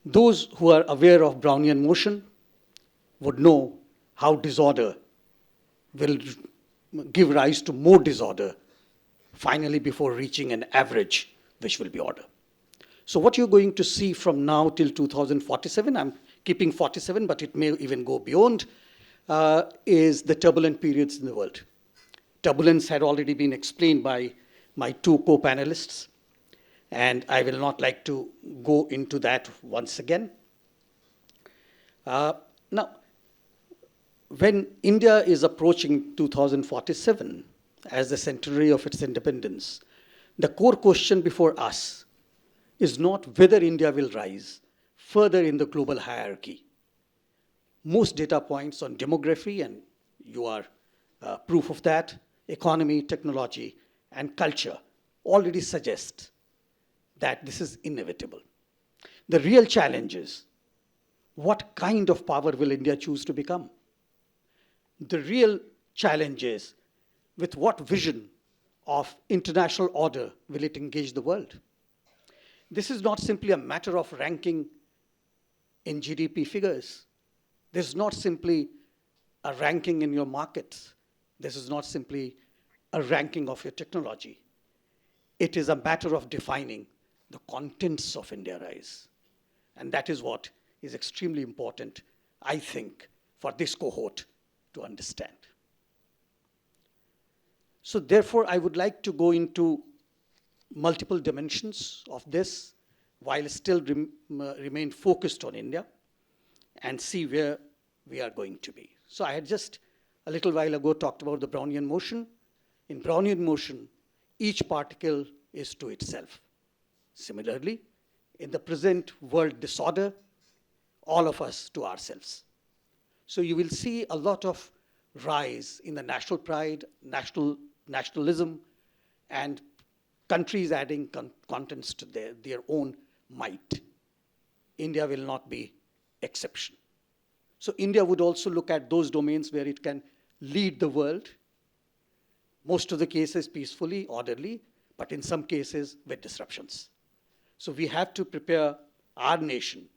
Those who are aware of Brownian motion would know how disorder will give rise to more disorder, finally before reaching an average, which will be order. So what you're going to see from now till 2047, I'm keeping 47, but it may even go beyond, is the turbulent periods in the world. Turbulence had already been explained by my two co-panelists, and I will not like to go into that once again. Now, when India is approaching 2047 as the centenary of its independence, the core question before us is not whether India will rise further in the global hierarchy. Most data points on demography, and you are proof of that, economy, technology, and culture already suggest that this is inevitable. The real challenge is, what kind of power will India choose to become? The real challenge is, with what vision of international order will it engage the world? This is not simply a matter of ranking in GDP figures. This is not simply a ranking in your markets. This is not simply a ranking of your technology. It is a matter of defining the contents of India Rise. And that is what is extremely important, I think, for this cohort to understand. So therefore, I would like to go into multiple dimensions of this while still remain focused on India and see where we are going to be. So I had just a little while ago talked about the Brownian motion. In Brownian motion, each particle is to itself. Similarly, in the present world disorder, all of us to ourselves. So you will see a lot of rise in the national pride, nationalism, and countries adding contents to their own might. India will not be exception. So India would also look at those domains where it can lead the world, most of the cases peacefully, orderly, but in some cases with disruptions. So we have to prepare our nation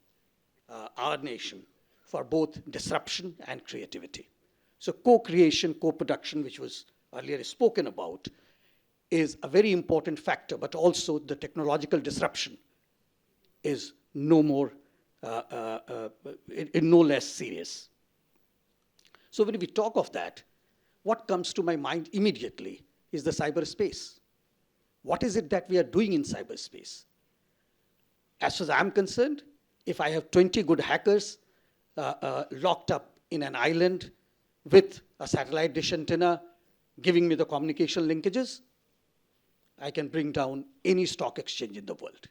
for both disruption and creativity. So co-creation, co-production, which was earlier spoken about, is a very important factor, but also the technological disruption is no less serious. So when we talk of that, what comes to my mind immediately is the cyberspace. What is it that we are doing in cyberspace? As far as I'm concerned, if I have 20 good hackers locked up in an island with a satellite dish antenna giving me the communication linkages, I can bring down any stock exchange in the world.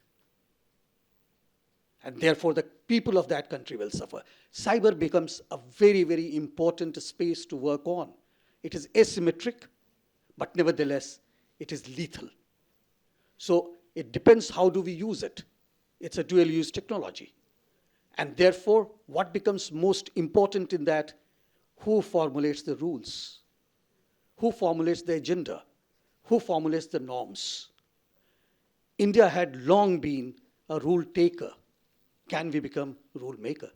And therefore, the people of that country will suffer. Cyber becomes a very, very important space to work on. It is asymmetric, but nevertheless, it is lethal. So it depends how do we use it. It's a dual-use technology. And therefore, what becomes most important in that, who formulates the rules? Who formulates the agenda? Who formulates the norms? India had long been a rule taker. Can we become rule maker?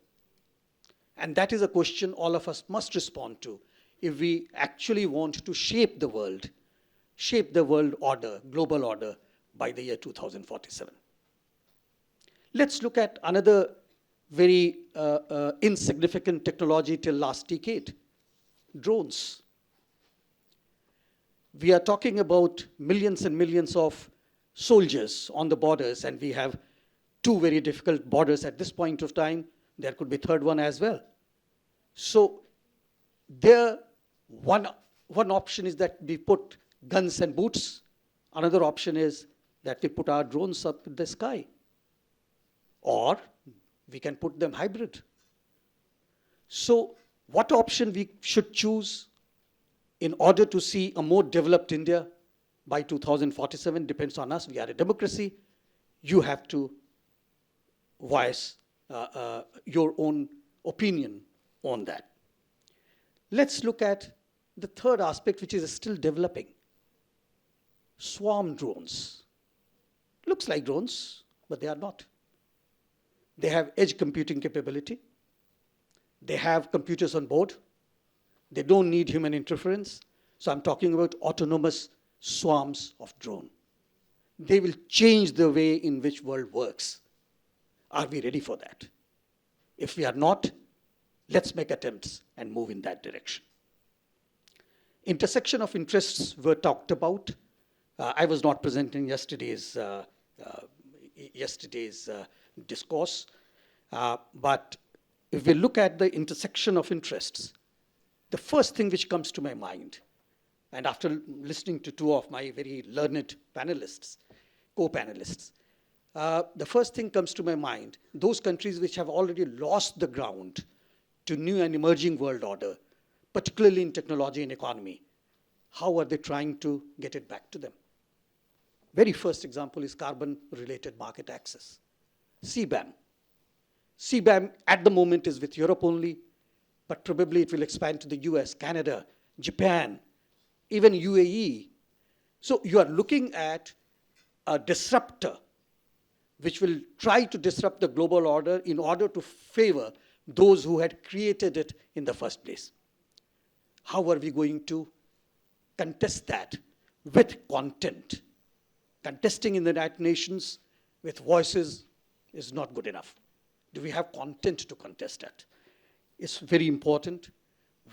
And that is a question all of us must respond to if we actually want to shape the world order, global order, by the year 2047. Let's look at another very insignificant technology till last decade, drones. We are talking about millions and millions of soldiers on the borders, and we have two very difficult borders at this point of time. There could be third one as well. So there, one option is that we put guns and boots. Another option is that we put our drones up in the sky. Or we can put them hybrid. So what option we should choose in order to see a more developed India by 2047 depends on us. We are a democracy. You have to voice your own opinion on that. Let's look at the third aspect, which is still developing. Swarm drones. Looks like drones, but they are not. They have edge computing capability. They have computers on board. They don't need human interference. So I'm talking about autonomous swarms of drone. They will change the way in which world works. Are we ready for that? If we are not, let's make attempts and move in that direction. Intersection of interests were talked about. I was not present in yesterday's discourse. But if we look at the intersection of interests, the first thing which comes to my mind, and after listening to two of my very learned panelists, co-panelists, the first thing comes to my mind, those countries which have already lost the ground to new and emerging world order, particularly in technology and economy, how are they trying to get it back to them? Very first example is carbon-related market access. CBAM. CBAM at the moment is with Europe only, but probably it will expand to the US, Canada, Japan, even UAE. So you are looking at a disruptor which will try to disrupt the global order in order to favor those who had created it in the first place. How are we going to contest that with content? Contesting in the United Nations with voices is not good enough. Do we have content to contest that? It's very important,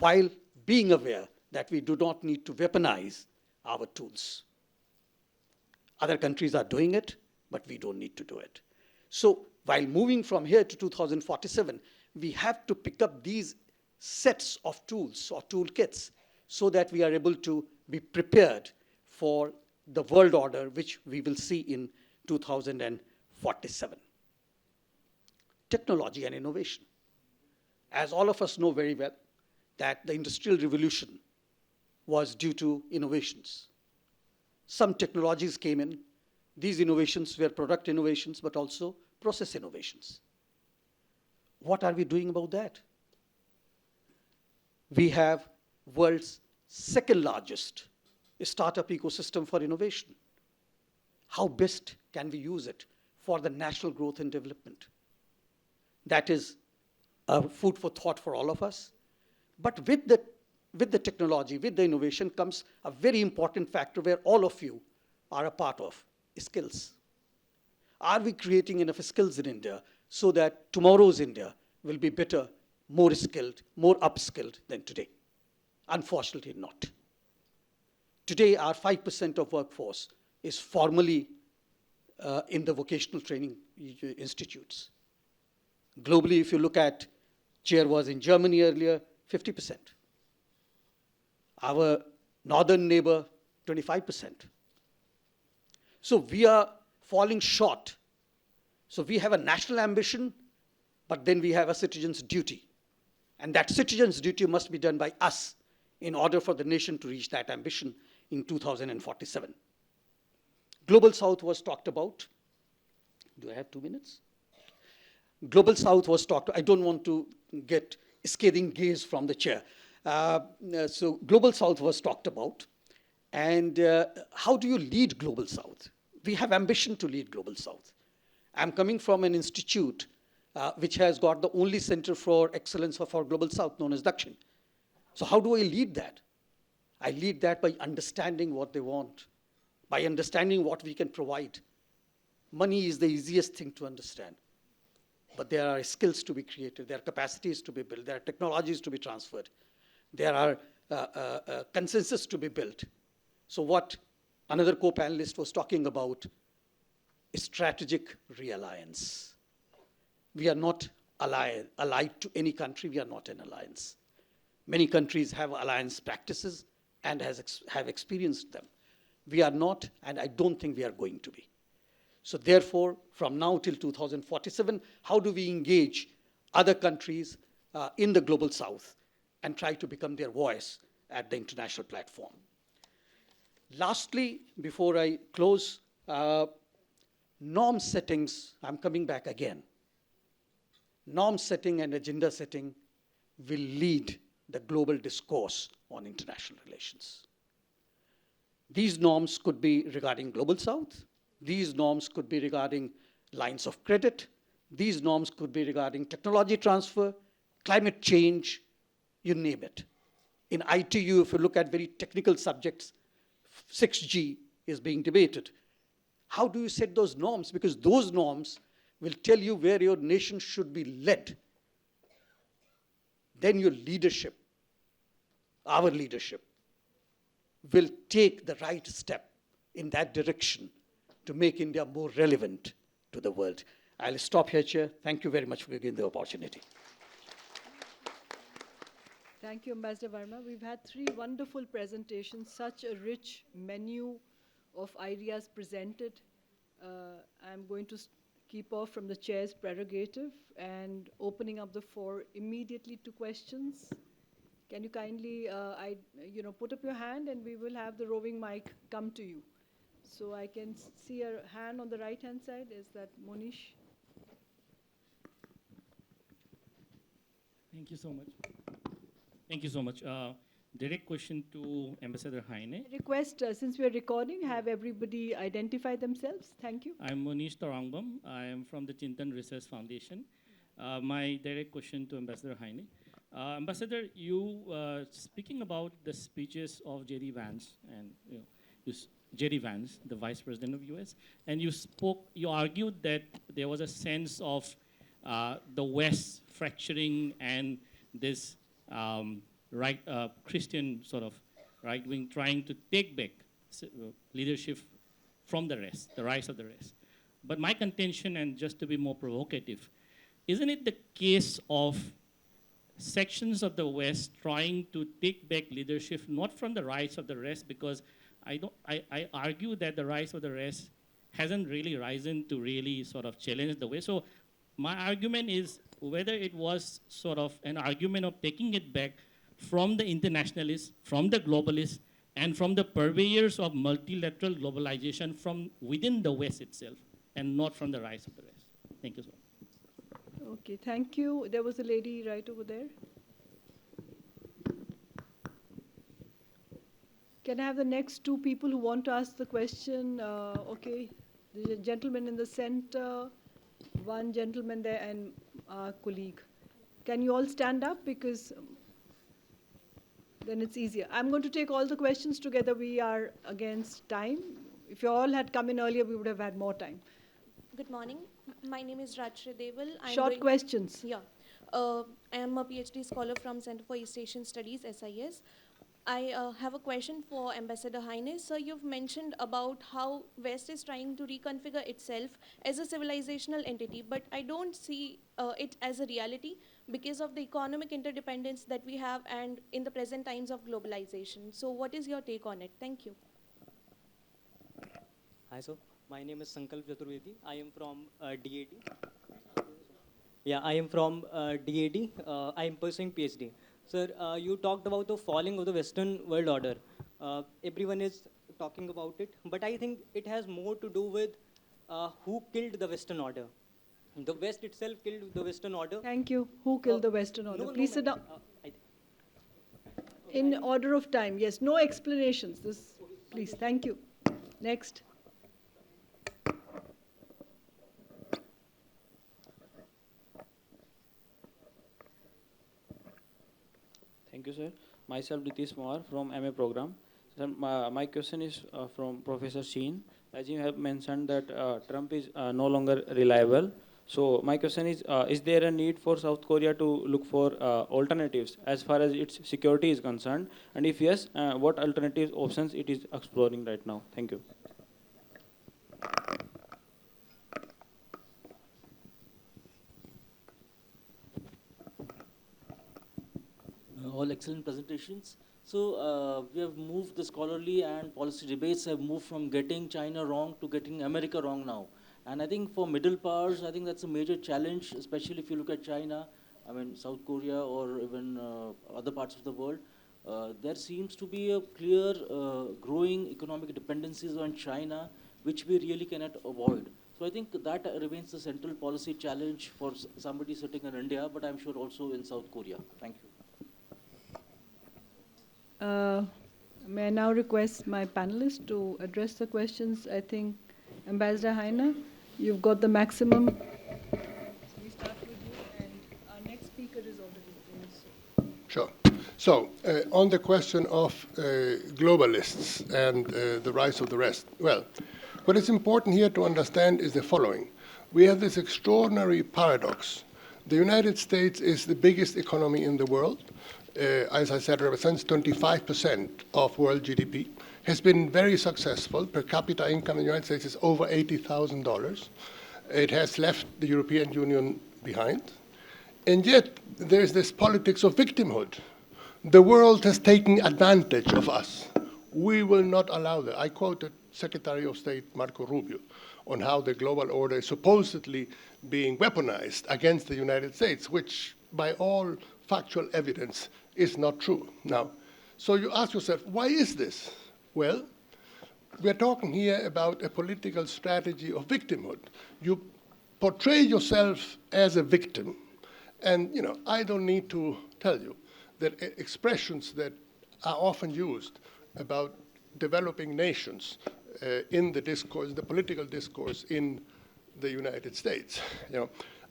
while being aware that we do not need to weaponize our tools. Other countries are doing it, but we don't need to do it. So while moving from here to 2047, we have to pick up these sets of tools or toolkits so that we are able to be prepared for the world order which we will see in 2047. Technology and innovation. As all of us know very well, that the Industrial Revolution was due to innovations. Some technologies came in. These innovations were product innovations, but also process innovations. What are we doing about that? We have world's second largest startup ecosystem for innovation. How best can we use it for the national growth and development? That is food for thought for all of us. But with the technology, with the innovation comes a very important factor where all of you are a part of, skills. Are we creating enough skills in India so that tomorrow's India will be better, more skilled, more upskilled than today? Unfortunately not. Today, our 5% of workforce is formally in the vocational training institutes. Globally, if you look at, Chair was in Germany earlier, 50%. Our northern neighbor, 25%. So we are falling short. So we have a national ambition, but then we have a citizen's duty. And that citizen's duty must be done by us in order for the nation to reach that ambition in 2047. Global South was talked about. Do I have 2 minutes? Global South was talked about. I don't want to get scathing gaze from the chair. So Global South was talked about. And how do you lead Global South? We have ambition to lead Global South. I'm coming from an institute which has got the only center for excellence of our Global South, known as Dakshin. So how do I lead that? I lead that by understanding what they want, by understanding what we can provide. Money is the easiest thing to understand. But there are skills to be created, there are capacities to be built, there are technologies to be transferred, there are consensus to be built. So what another co-panelist was talking about, strategic realliance. We are not allied to any country. We are not an alliance. Many countries have alliance practices and have experienced them. We are not, and I don't think we are going to be. So therefore, from now till 2047, how do we engage other countries in the global south and try to become their voice at the international platform? Lastly, before I close, norm settings, I'm coming back again. Norm setting and agenda setting will lead the global discourse on international relations. These norms could be regarding global south. These norms could be regarding lines of credit. These norms could be regarding technology transfer, climate change, you name it. In ITU, if you look at very technical subjects, 6G is being debated. How do you set those norms? Because those norms will tell you where your nation should be led. Then your leadership, our leadership, will take the right step in that direction to make India more relevant to the world. I'll stop here, Chair. Thank you very much for giving the opportunity. Thank you, Ambassador Verma. We've had 3 wonderful presentations, such a rich menu of ideas presented. I'm going to keep off from the chair's prerogative and opening up the floor immediately to questions. Can you kindly put up your hand and we will have the roving mic come to you. So I can see a hand on the right-hand side. Is that Monish? Thank you so much. Thank you so much. Direct question to Ambassador Heine. Request, since we are recording, have everybody identify themselves. Thank you. I'm Monish Tarangbam. I am from the Chintan Research Foundation. My direct question to Ambassador Heine. Ambassador, you speaking about the speeches of Jerry Vance and Jerry Vance, the Vice President of US, and you argued that there was a sense of the West fracturing and this Christian sort of right wing trying to take back leadership from the rest, the rise of the rest. But my contention, and just to be more provocative, isn't it the case of sections of the West trying to take back leadership not from the rise of the rest, because I argue that the rise of the rest hasn't really risen to really sort of challenge the West. So my argument is whether it was sort of an argument of taking it back from the internationalists, from the globalists, and from the purveyors of multilateral globalization from within the West itself, and not from the rise of the rest. Thank you so much. Okay, thank you. There was a lady right over there. Can I have the next 2 people who want to ask the question? Okay, the gentleman in the center, one gentleman there, and our colleague. Can you all stand up, because then it's easier. I'm going to take all the questions together. We are against time. If you all had come in earlier, we would have had more time. Good morning. My name is Rajshri Deval. Short questions. Yeah. I am a PhD scholar from Center for East Asian Studies, SIS. I have a question for Ambassador Heine. Sir, you've mentioned about how West is trying to reconfigure itself as a civilizational entity, but I don't see it as a reality because of the economic interdependence that we have and in the present times of globalization. So what is your take on it? Thank you. Hi, sir. My name is Sankalp Chaturvedi. I am from DAD. Yeah, I am from DAD. I am pursuing PhD. Sir, you talked about the falling of the Western world order. Everyone is talking about it, but I think it has more to do with who killed the Western order. The West itself killed the Western order. Thank you. Who killed the Western order? Please sit down. Okay. In order of time, yes. No explanations. Please, thank you. Next. Thank you, sir. Myself, Nitish Kumar from MA program. Sir, my question is from Professor Sheen. As you have mentioned that Trump is no longer reliable. So my question is there a need for South Korea to look for alternatives as far as its security is concerned? And if yes, what alternative options it is exploring right now? Thank you. all excellent presentations. So we have moved, the scholarly and policy debates have moved from getting China wrong to getting America wrong now. And I think for middle powers, I think that's a major challenge, especially if you look at China, I mean, South Korea or even other parts of the world. There seems to be a clear growing economic dependencies on China, which we really cannot avoid. So I think that remains the central policy challenge for somebody sitting in India, but I'm sure also in South Korea. Thank you. May I now request my panelists to address the questions? I think, Ambassador Heine, you've got the maximum. We start with you, and our next speaker is already in. Sure. So, on the question of globalists and the rise of the rest, well, what is important here to understand is the following. We have this extraordinary paradox. The United States is the biggest economy in the world. As I said, represents 25% of world GDP, has been very successful. Per capita income in the United States is over $80,000. It has left the European Union behind. And yet, there's this politics of victimhood. The world has taken advantage of us. We will not allow that. I quoted Secretary of State Marco Rubio on how the global order is supposedly being weaponized against the United States, which by all factual evidence is not true. Now, so you ask yourself, why is this? Well, we're talking here about a political strategy of victimhood. You portray yourself as a victim, and I don't need to tell you that expressions that are often used about developing nations in the discourse, the political discourse in the United States.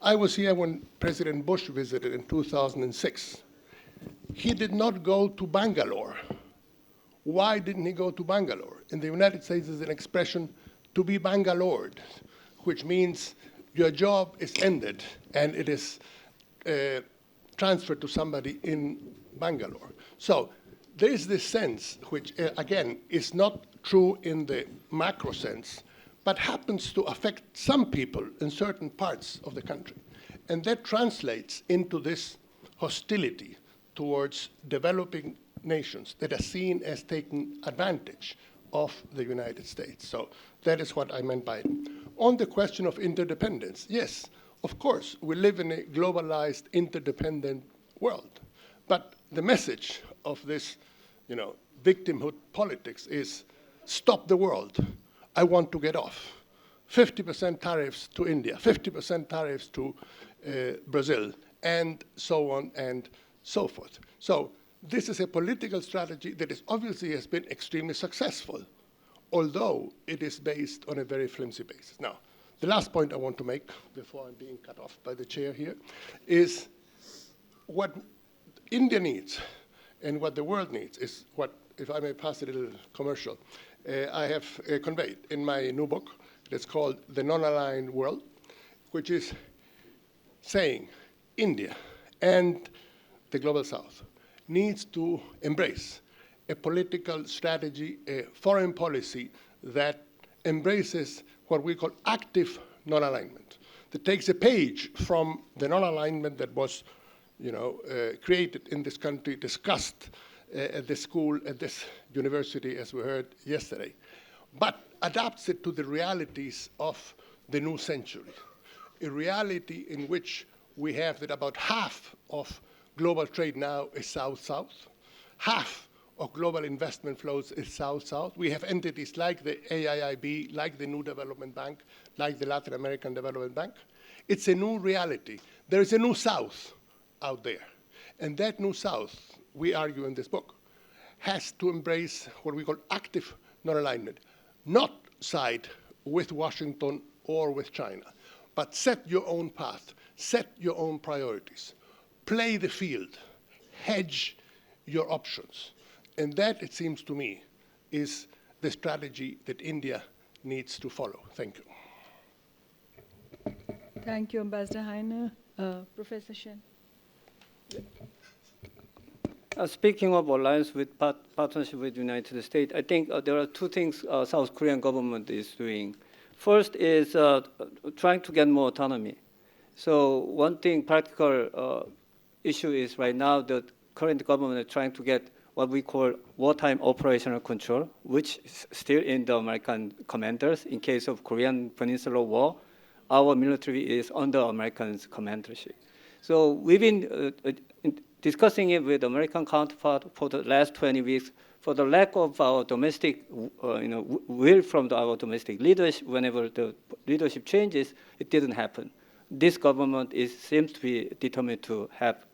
I was here when President Bush visited in 2006. He did not go to Bangalore. Why didn't he go to Bangalore? In the United States, there's an expression, to be Bangalored, which means your job is ended and it is transferred to somebody in Bangalore. So there is this sense, which again is not true in the macro sense, but happens to affect some people in certain parts of the country. And that translates into this hostility towards developing nations that are seen as taking advantage of the United States. So that is what I meant by it. On the question of interdependence, yes, of course, we live in a globalized, interdependent world. But the message of this, victimhood politics is stop the world. I want to get off. 50% tariffs to India, 50% tariffs to Brazil, and so on and so forth. So this is a political strategy that obviously has been extremely successful, although it is based on a very flimsy basis. Now, the last point I want to make before I'm being cut off by the chair here is what India needs and what the world needs is what, if I may pass a little commercial, I have conveyed in my new book. It's called The Non-Aligned World, which is saying India and the Global South needs to embrace a political strategy, a foreign policy that embraces what we call active non-alignment, that takes a page from the non-alignment that was created in this country, discussed at this school, at this university, as we heard yesterday, but adapts it to the realities of the new century, a reality in which we have that about half of global trade now is South-South, half of global investment flows is South-South. We have entities like the AIIB, like the New Development Bank, like the Latin American Development Bank. It's a new reality. There is a new South out there. And that new South, we argue in this book, has to embrace what we call active non-alignment, not side with Washington or with China, but set your own path, set your own priorities, play the field, hedge your options. And that, it seems to me, is the strategy that India needs to follow. Thank you. Thank you, Ambassador Heine. Professor Sheen. Speaking of alliance with partnership with the United States, I think there are two things South Korean government is doing. First is trying to get more autonomy. So one thing, practical issue is right now that current government is trying to get what we call wartime operational control, which is still in the American commanders. In case of Korean Peninsula War, our military is under American commandership. So we've been discussing it with American counterpart for the last 20 weeks. For the lack of our domestic will from our domestic leadership, whenever the leadership changes, it didn't happen. This government seems to be determined to have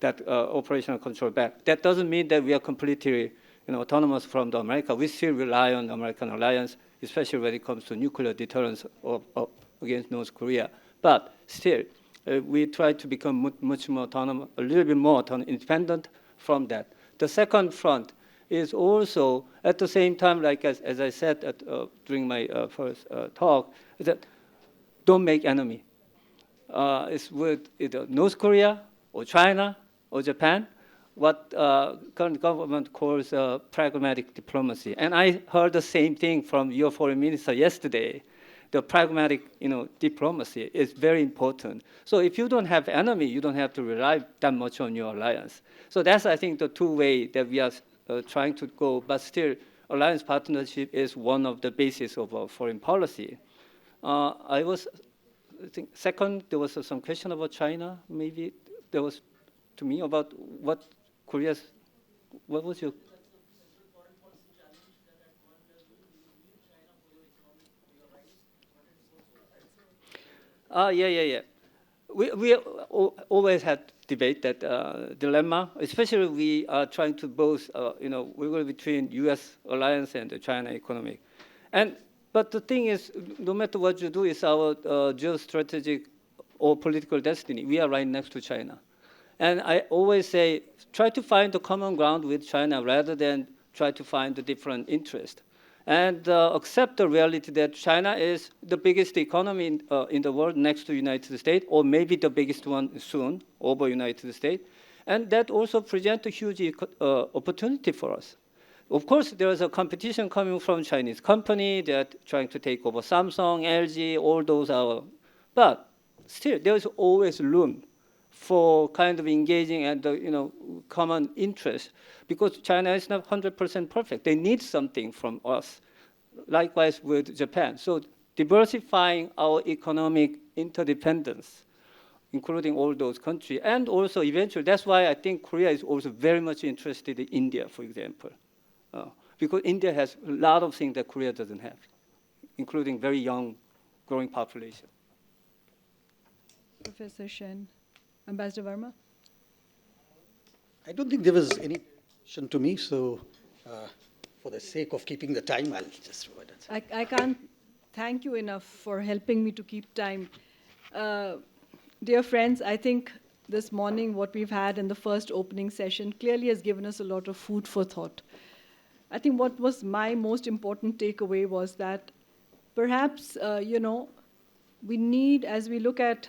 that operational control back. That doesn't mean that we are completely autonomous from the America. We still rely on the American alliance, especially when it comes to nuclear deterrence against North Korea. But still, we try to become much more autonomous, a little bit more independent from that. The second front is also, at the same time, like as I said during my first talk, is that don't make enemy. It's with either North Korea or China or Japan, what current government calls pragmatic diplomacy. And I heard the same thing from your foreign minister yesterday. The pragmatic diplomacy is very important. So if you don't have enemy, you don't have to rely that much on your alliance. So that's, I think, the two ways that we are trying to go, but still, alliance partnership is one of the bases of our foreign policy. I think, second, there was some question about China, maybe. There was, to me, about what was your? Yeah. We always had debate that dilemma, especially we are trying to both, wiggle between U.S. alliance and the China economic. But the thing is, no matter what you do, it's our geostrategic or political destiny. We are right next to China. And I always say, try to find the common ground with China rather than try to find the different interest. And accept the reality that China is the biggest economy in the world next to United States, or maybe the biggest one soon over United States. And that also presents a huge opportunity for us. Of course, there is a competition coming from Chinese company that trying to take over Samsung, LG, all those are. But still, there is always room for kind of engaging and common interest, because China is not 100% perfect. They need something from us. Likewise with Japan. So diversifying our economic interdependence, including all those countries, and also eventually, that's why I think Korea is also very much interested in India, for example, because India has a lot of things that Korea doesn't have, including very young, growing population. Professor Sheen. Ambassador Verma? I don't think there was any question to me, so for the sake of keeping the time, I'll just provide it. I can't thank you enough for helping me to keep time. Dear friends, I think this morning what we've had in the first opening session clearly has given us a lot of food for thought. I think what was my most important takeaway was that perhaps, we need, as we look at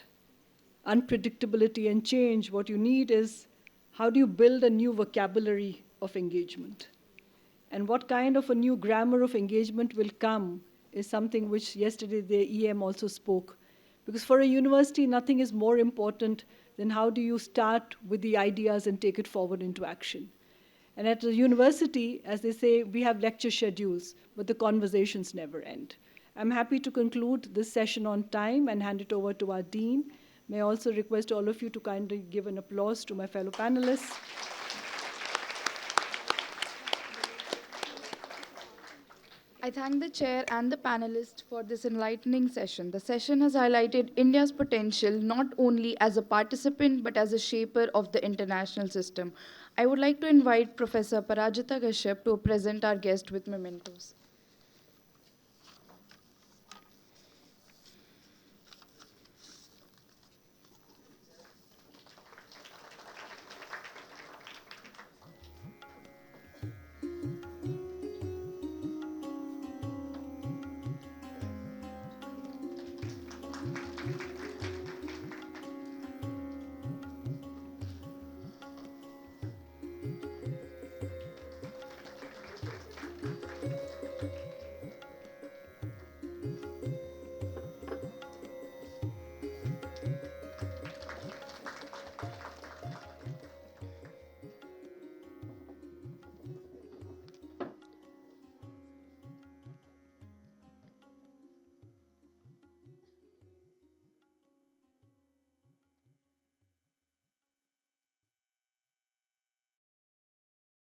unpredictability and change, what you need is how do you build a new vocabulary of engagement? And what kind of a new grammar of engagement will come is something which yesterday the EM also spoke. Because for a university, nothing is more important than how do you start with the ideas and take it forward into action. And at a university, as they say, we have lecture schedules, but the conversations never end. I'm happy to conclude this session on time and hand it over to our dean. May I also request all of you to kindly give an applause to my fellow panelists. I thank the chair and the panelists for this enlightening session. The session has highlighted India's potential not only as a participant but as a shaper of the international system. I would like to invite Professor Parajita Kashyap to present our guest with mementos.